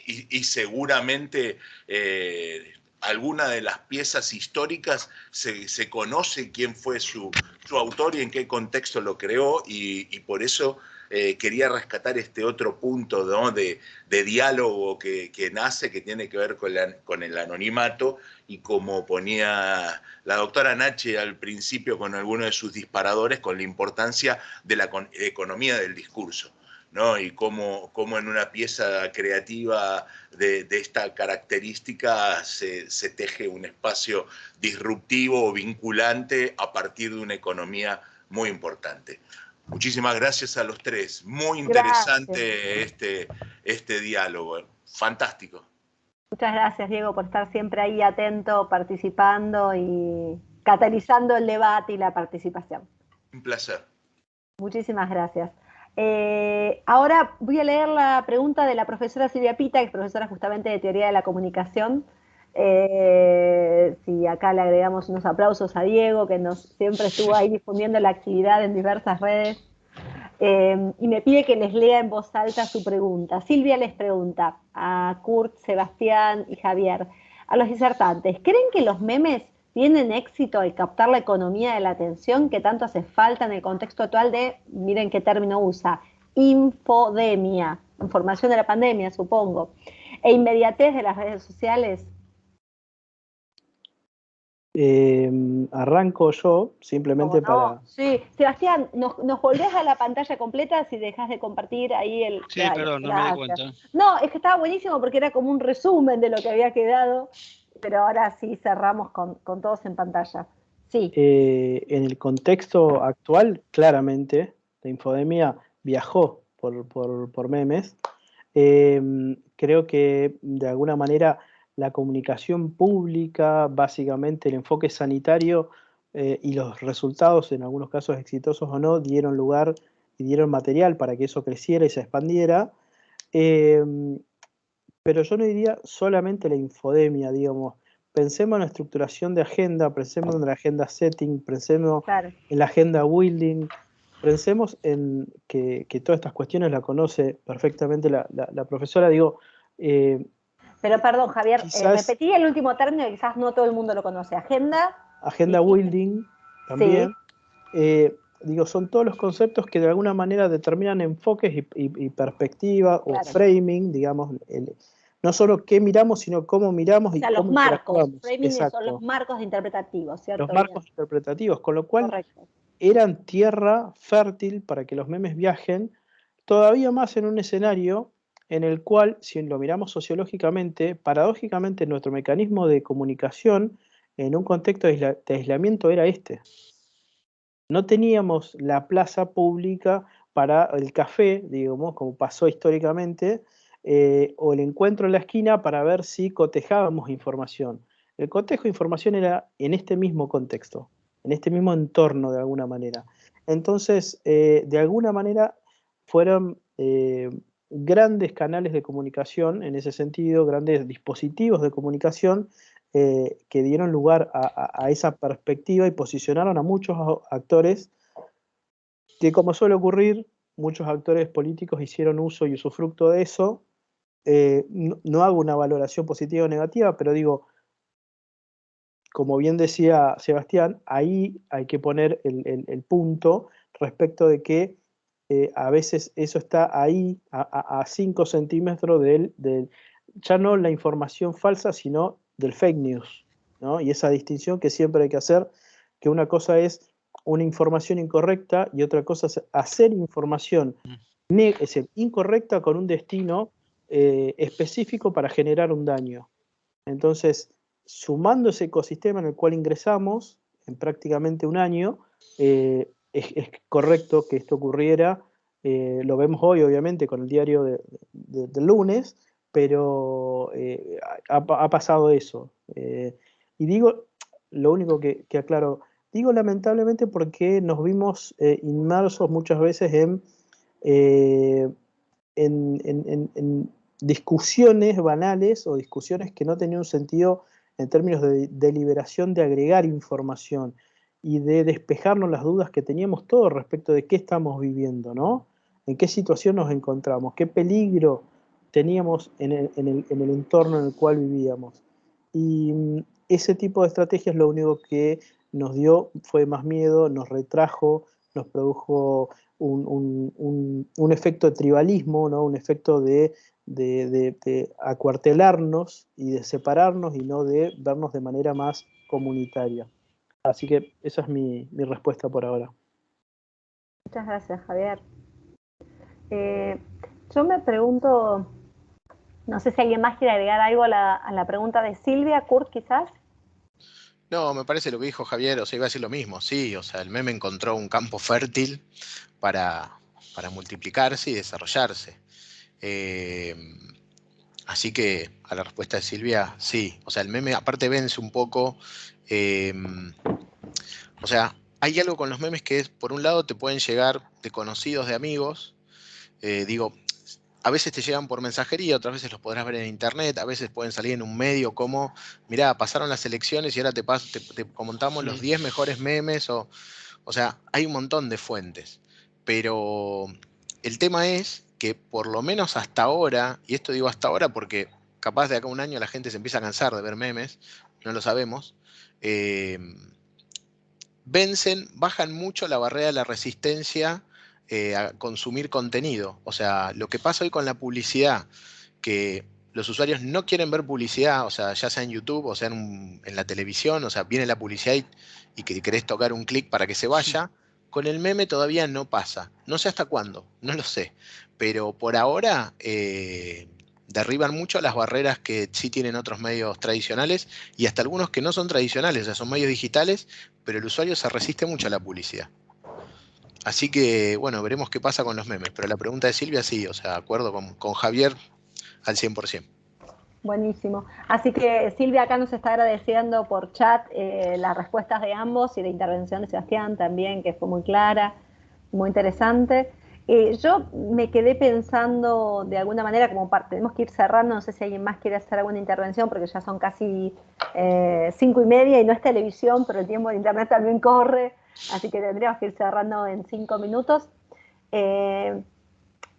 Y seguramente alguna de las piezas históricas se conoce quién fue su autor y en qué contexto lo creó, y por eso quería rescatar este otro punto, ¿no? de diálogo que nace, que tiene que ver con el anonimato, y como ponía la doctora Nachi al principio con alguno de sus disparadores, con la importancia de la economía del discurso, ¿no? Y cómo en una pieza creativa de esta característica se teje un espacio disruptivo o vinculante a partir de una economía muy importante. Muchísimas gracias a los tres. Muy interesante este diálogo. Fantástico. Muchas gracias, Diego, por estar siempre ahí atento, participando y catalizando el debate y la participación. Un placer. Muchísimas gracias. Ahora voy a leer la pregunta de la profesora Silvia Pita, que es profesora justamente de Teoría de la Comunicación. Sí, acá le agregamos unos aplausos a Diego, que siempre estuvo ahí difundiendo la actividad en diversas redes. Y me pide que les lea en voz alta su pregunta. Silvia les pregunta a Kurt, Sebastián y Javier, a los disertantes, ¿creen que los memes tienen éxito al captar la economía de la atención que tanto hace falta en el contexto actual de, miren qué término usa, infodemia, información de la pandemia, supongo, e inmediatez de las redes sociales? Arranco yo, simplemente para... Sí, Sebastián, nos volvés a la pantalla completa si dejas de compartir ahí el... Sí, perdón, no me di cuenta. No, es que estaba buenísimo porque era como un resumen de lo que había quedado, pero ahora sí cerramos con todos en pantalla. Sí. En el contexto actual, claramente, la infodemia viajó por memes. Creo que de alguna manera la comunicación pública, básicamente el enfoque sanitario y los resultados, en algunos casos exitosos o no, dieron lugar y dieron material para que eso creciera y se expandiera. Pero yo no diría solamente la infodemia, digamos. Pensemos en la estructuración de agenda, pensemos en la agenda setting, pensemos en la agenda building, pensemos en que todas estas cuestiones la conoce perfectamente la profesora. Digo, pero perdón, Javier, quizás, repetí el último término que quizás no todo el mundo lo conoce. Agenda building también. Sí. Digo, son todos los conceptos que de alguna manera determinan enfoques y perspectiva o framing, digamos, no solo qué miramos, sino cómo miramos, o sea, y los cómo marcos. Framing Exacto. son los marcos interpretativos, ¿cierto? Los marcos interpretativos, con lo cual Correcto. Eran tierra fértil para que los memes viajen, todavía más en un escenario en el cual, si lo miramos sociológicamente, paradójicamente nuestro mecanismo de comunicación en un contexto de aislamiento era este. No teníamos la plaza pública para el café, digamos, como pasó históricamente, o el encuentro en la esquina para ver si cotejábamos información. El cotejo de información era en este mismo contexto, en este mismo entorno de alguna manera. Entonces, de alguna manera fueron grandes canales de comunicación, en ese sentido, grandes dispositivos de comunicación que dieron lugar a esa perspectiva y posicionaron a muchos actores que, como suele ocurrir, muchos actores políticos hicieron uso y usufructo de eso. No hago una valoración positiva o negativa, pero digo, como bien decía Sebastián, ahí hay que poner el punto respecto de que a veces eso está ahí a 5 centímetros ya no la información falsa, sino del fake news, ¿no? Y esa distinción que siempre hay que hacer, que una cosa es una información incorrecta y otra cosa es hacer información incorrecta con un destino específico para generar un daño. Entonces, sumando ese ecosistema en el cual ingresamos en prácticamente un año, es correcto que esto ocurriera. Lo vemos hoy, obviamente, con el diario del lunes, pero ha pasado eso. Y digo, lo único que aclaro, digo lamentablemente porque nos vimos inmersos muchas veces en discusiones banales o discusiones que no tenían un sentido en términos de deliberación, de agregar información y de despejarnos las dudas que teníamos todos respecto de qué estamos viviendo, ¿no? En qué situación nos encontramos, qué peligro teníamos en el entorno en el cual vivíamos. Y ese tipo de estrategias lo único que nos dio fue más miedo, nos retrajo, nos produjo un efecto de tribalismo, ¿no? Un efecto de acuartelarnos y de separarnos y no de vernos de manera más comunitaria. Así que esa es mi respuesta por ahora. Muchas gracias, Javier. Yo me pregunto, no sé si alguien más quiere agregar algo a la pregunta de Silvia, Kurt, quizás. No, me parece lo que dijo Javier, o sea, iba a decir lo mismo, sí, o sea, el meme encontró un campo fértil para multiplicarse y desarrollarse. Así que a la respuesta de Silvia, sí, o sea, el meme aparte vence un poco, o sea, hay algo con los memes que es, por un lado, te pueden llegar de conocidos, de amigos, digo, a veces te llegan por mensajería, otras veces los podrás ver en internet, a veces pueden salir en un medio como, mirá, pasaron las elecciones y ahora te comentamos los 10 mejores memes, o sea, hay un montón de fuentes. Pero el tema es que por lo menos hasta ahora, y esto digo hasta ahora porque capaz de acá a un año la gente se empieza a cansar de ver memes, no lo sabemos, bajan mucho la barrera de la resistencia a consumir contenido. O sea, lo que pasa hoy con la publicidad, que los usuarios no quieren ver publicidad, o sea, ya sea en YouTube o sea en la televisión, o sea, viene la publicidad y que querés tocar un clic para que se vaya. Con el meme todavía no pasa. No sé hasta cuándo, no lo sé. Pero por ahora derriban mucho las barreras que sí tienen otros medios tradicionales y hasta algunos que no son tradicionales, o sea, son medios digitales, pero el usuario se resiste mucho a la publicidad. Así que, bueno, veremos qué pasa con los memes. Pero la pregunta de Silvia, sí, o sea, de acuerdo con Javier al 100%. Buenísimo. Así que Silvia acá nos está agradeciendo por chat las respuestas de ambos y la intervención de Sebastián también, que fue muy clara, muy interesante. Yo me quedé pensando de alguna manera, como parte, tenemos que ir cerrando, no sé si alguien más quiere hacer alguna intervención, porque ya son casi 5:30 y no es televisión, pero el tiempo de internet también corre, así que tendríamos que ir cerrando en 5 minutos. Eh,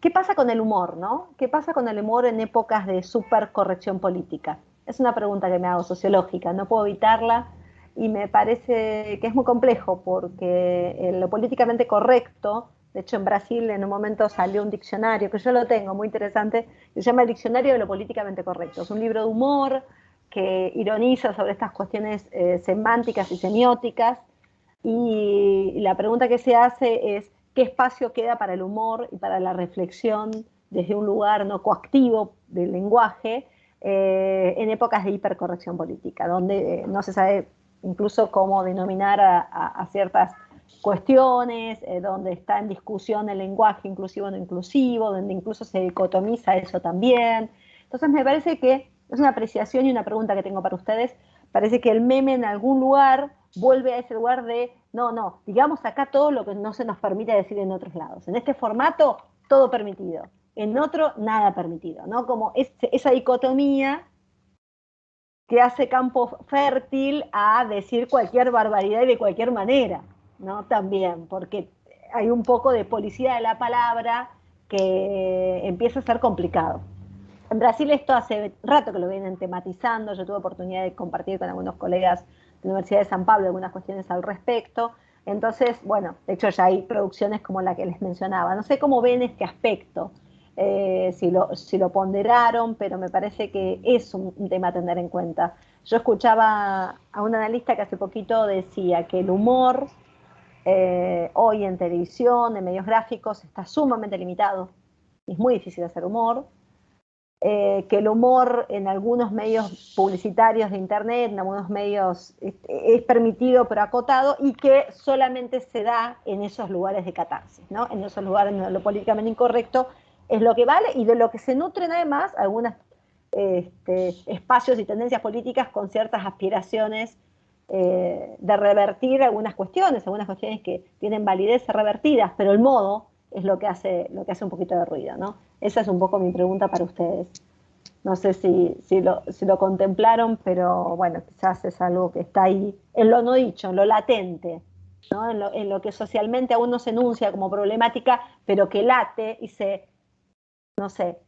¿Qué pasa con el humor, no? ¿Qué pasa con el humor en épocas de supercorrección política? Es una pregunta que me hago sociológica, no puedo evitarla y me parece que es muy complejo porque lo políticamente correcto, de hecho en Brasil en un momento salió un diccionario, que yo lo tengo, muy interesante, que se llama El Diccionario de lo Políticamente Correcto. Es un libro de humor que ironiza sobre estas cuestiones semánticas y semióticas y la pregunta que se hace es, ¿qué espacio queda para el humor y para la reflexión desde un lugar no coactivo del lenguaje en épocas de hipercorrección política, donde no se sabe incluso cómo denominar a ciertas cuestiones, donde está en discusión el lenguaje inclusivo o no inclusivo, donde incluso se dicotomiza eso también? Entonces me parece que es una apreciación y una pregunta que tengo para ustedes. Parece que el meme en algún lugar vuelve a ese lugar de, no, digamos acá todo lo que no se nos permite decir en otros lados. En este formato, todo permitido. En otro, nada permitido, ¿no? Como esa dicotomía que hace campo fértil a decir cualquier barbaridad y de cualquier manera, ¿no? También, porque hay un poco de policía de la palabra que empieza a ser complicado. En Brasil esto hace rato que lo vienen tematizando, yo tuve oportunidad de compartir con algunos colegas de la Universidad de San Pablo algunas cuestiones al respecto. Entonces, bueno, de hecho ya hay producciones como la que les mencionaba. No sé cómo ven este aspecto, si lo ponderaron, pero me parece que es un tema a tener en cuenta. Yo escuchaba a un analista que hace poquito decía que el humor hoy en televisión, en medios gráficos, está sumamente limitado. Es muy difícil hacer humor, que el humor en algunos medios publicitarios de internet, en algunos medios es permitido pero acotado y que solamente se da en esos lugares de catarsis, ¿no? En esos lugares donde lo políticamente incorrecto es lo que vale y de lo que se nutren además algunos espacios y tendencias políticas con ciertas aspiraciones de revertir algunas cuestiones que tienen validez revertidas, pero el modo es lo que hace un poquito de ruido, ¿no? Esa es un poco mi pregunta para ustedes. No sé si lo contemplaron, pero bueno, quizás es algo que está ahí en lo no dicho, en lo latente, ¿no? En lo que socialmente aún no se enuncia como problemática, pero que late y no sé,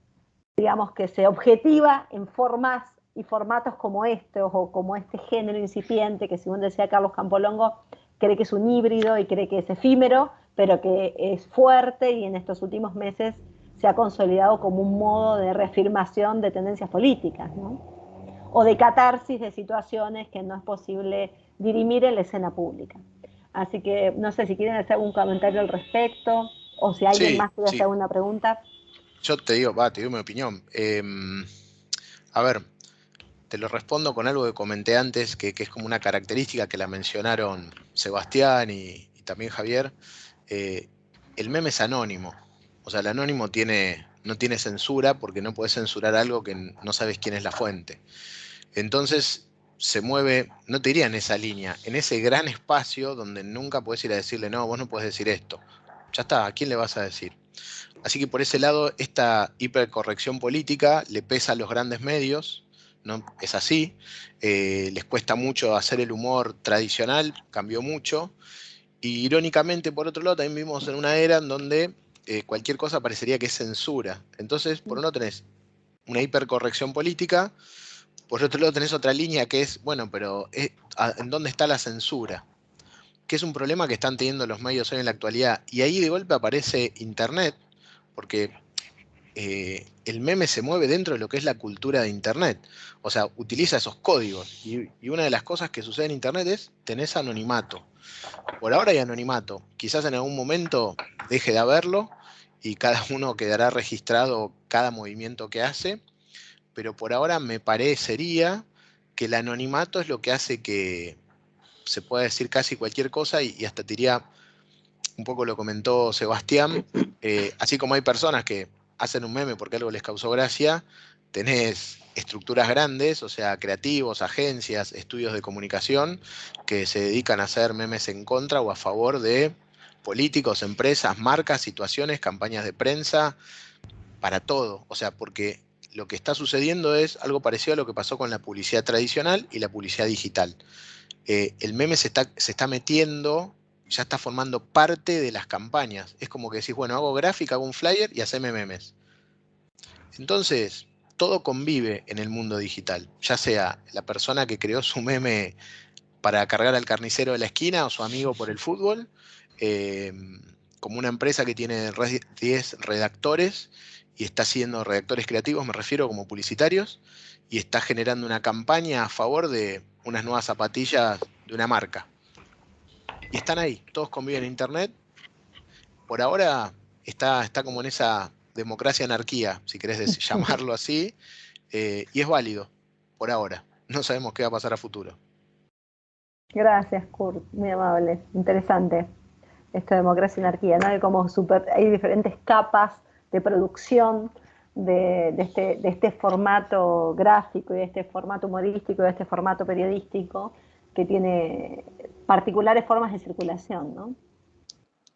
digamos que se objetiva en formas y formatos como este o como este género incipiente que, según decía Carlos Campolongo, cree que es un híbrido y cree que es efímero, pero que es fuerte y en estos últimos meses se ha consolidado como un modo de reafirmación de tendencias políticas, ¿no? O de catarsis de situaciones que no es posible dirimir en la escena pública. Así que no sé si quieren hacer algún comentario al respecto o si alguien Sí, más quiere hacer sí. alguna pregunta. Yo te digo mi opinión. A ver, te lo respondo con algo que comenté antes, que es como una característica que la mencionaron Sebastián y también Javier. Eh, el meme es anónimo. O sea, el anónimo no tiene censura porque no puedes censurar algo que no sabes quién es la fuente. Entonces se mueve, no te diría en esa línea, en ese gran espacio donde nunca puedes ir a decirle, no, vos no puedes decir esto. Ya está, ¿a quién le vas a decir? Así que por ese lado, esta hipercorrección política le pesa a los grandes medios, ¿no? Es así. Les cuesta mucho hacer el humor tradicional, cambió mucho. Y irónicamente, por otro lado, también vivimos en una era en donde cualquier cosa parecería que es censura. Entonces, por un lado tenés una hipercorrección política, por otro lado tenés otra línea que es, bueno, pero ¿en dónde está la censura? Que es un problema que están teniendo los medios hoy en la actualidad. Y ahí de golpe aparece Internet, porque el meme se mueve dentro de lo que es la cultura de Internet. O sea, utiliza esos códigos. Y una de las cosas que sucede en Internet es, tenés anonimato. Por ahora hay anonimato. Quizás en algún momento deje de haberlo y cada uno quedará registrado cada movimiento que hace. Pero por ahora me parecería que el anonimato es lo que hace que se pueda decir casi cualquier cosa y hasta te diría, un poco lo comentó Sebastián, así como hay personas que hacen un meme porque algo les causó gracia, tenés estructuras grandes, o sea, creativos, agencias, estudios de comunicación que se dedican a hacer memes en contra o a favor de políticos, empresas, marcas, situaciones, campañas de prensa, para todo. O sea, porque lo que está sucediendo es algo parecido a lo que pasó con la publicidad tradicional y la publicidad digital. El meme se está metiendo, ya está formando parte de las campañas. Es como que decís, bueno, hago gráfica, hago un flyer y haceme memes. Entonces, todo convive en el mundo digital, ya sea la persona que creó su meme para cargar al carnicero de la esquina o su amigo por el fútbol, como una empresa que tiene 10 redactores y está haciendo redactores creativos, me refiero como publicitarios, y está generando una campaña a favor de unas nuevas zapatillas de una marca. Y están ahí, todos conviven en Internet. Por ahora está como en esa democracia-anarquía, si querés llamarlo así, y es válido, por ahora. No sabemos qué va a pasar a futuro. Gracias, Kurt, muy amable, interesante esto de democracia y anarquía, ¿no? Hay diferentes capas de producción de este formato gráfico y de este formato humorístico y de este formato periodístico que tiene particulares formas de circulación, ¿no?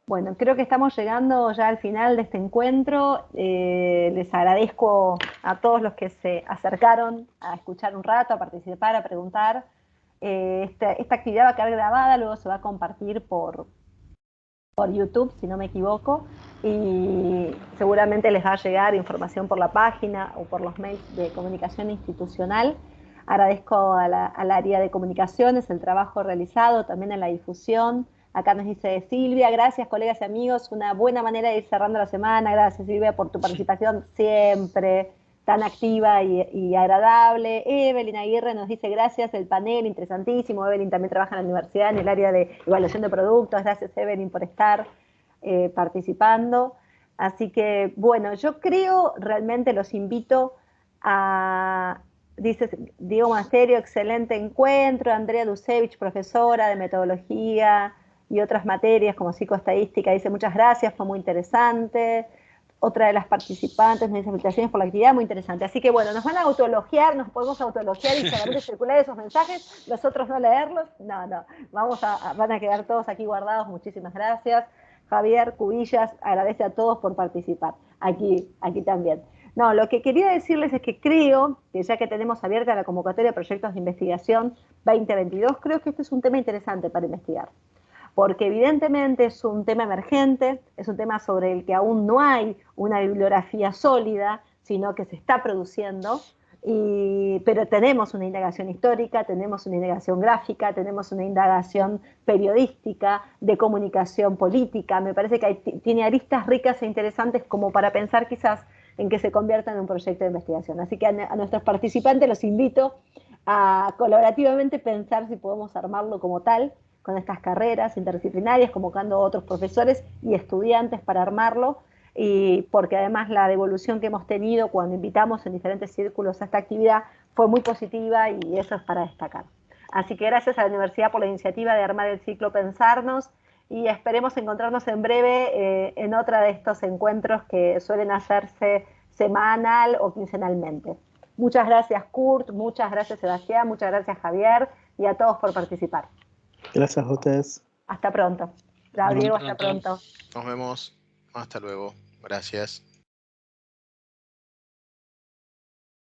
Bueno, creo que estamos llegando ya al final de este encuentro. Les agradezco a todos los que se acercaron a escuchar un rato, a participar, a preguntar. Esta actividad va a quedar grabada, luego se va a compartir por YouTube, si no me equivoco, y seguramente les va a llegar información por la página o por los mails de comunicación institucional. Agradezco al área de comunicaciones el trabajo realizado, también en la difusión. Acá nos dice Silvia, gracias colegas y amigos, una buena manera de ir cerrando la semana. Gracias Silvia por tu participación siempre tan activa y agradable. Evelyn Aguirre nos dice gracias, el panel interesantísimo. Evelyn también trabaja en la universidad en el área de evaluación de productos. Gracias Evelyn por estar participando. Así que bueno, yo creo, realmente los invito a... Dice Diego Masterio, excelente encuentro. Andrea Dusevich, profesora de metodología y otras materias como psicoestadística, dice muchas gracias, fue muy interesante. Otra de las participantes nos dice felicitaciones por la actividad, muy interesante. Así que bueno, nos van a autoelogiar, nos podemos autoelogiar y solamente circular esos mensajes, nosotros no leerlos. No, van a quedar todos aquí guardados. Muchísimas gracias. Javier Cubillas agradece a todos por participar. Aquí también. No, lo que quería decirles es que creo que ya que tenemos abierta la convocatoria de proyectos de investigación 2022, creo que este es un tema interesante para investigar. Porque evidentemente es un tema emergente, es un tema sobre el que aún no hay una bibliografía sólida, sino que se está produciendo, pero tenemos una indagación histórica, tenemos una indagación gráfica, tenemos una indagación periodística, de comunicación política. Me parece que tiene aristas ricas e interesantes como para pensar quizás en que se convierta en un proyecto de investigación. Así que a nuestros participantes los invito a colaborativamente pensar si podemos armarlo como tal, con estas carreras interdisciplinarias, convocando a otros profesores y estudiantes para armarlo, y porque además la devolución que hemos tenido cuando invitamos en diferentes círculos a esta actividad fue muy positiva y eso es para destacar. Así que gracias a la universidad por la iniciativa de armar el ciclo Pensarnos y esperemos encontrarnos en breve en otra de estos encuentros que suelen hacerse semanal o quincenalmente. Muchas gracias Kurt, muchas gracias Sebastián, muchas gracias Javier y a todos por participar. Gracias a ustedes. Hasta pronto. Diego, hasta pronto. Nos vemos. Hasta luego. Gracias.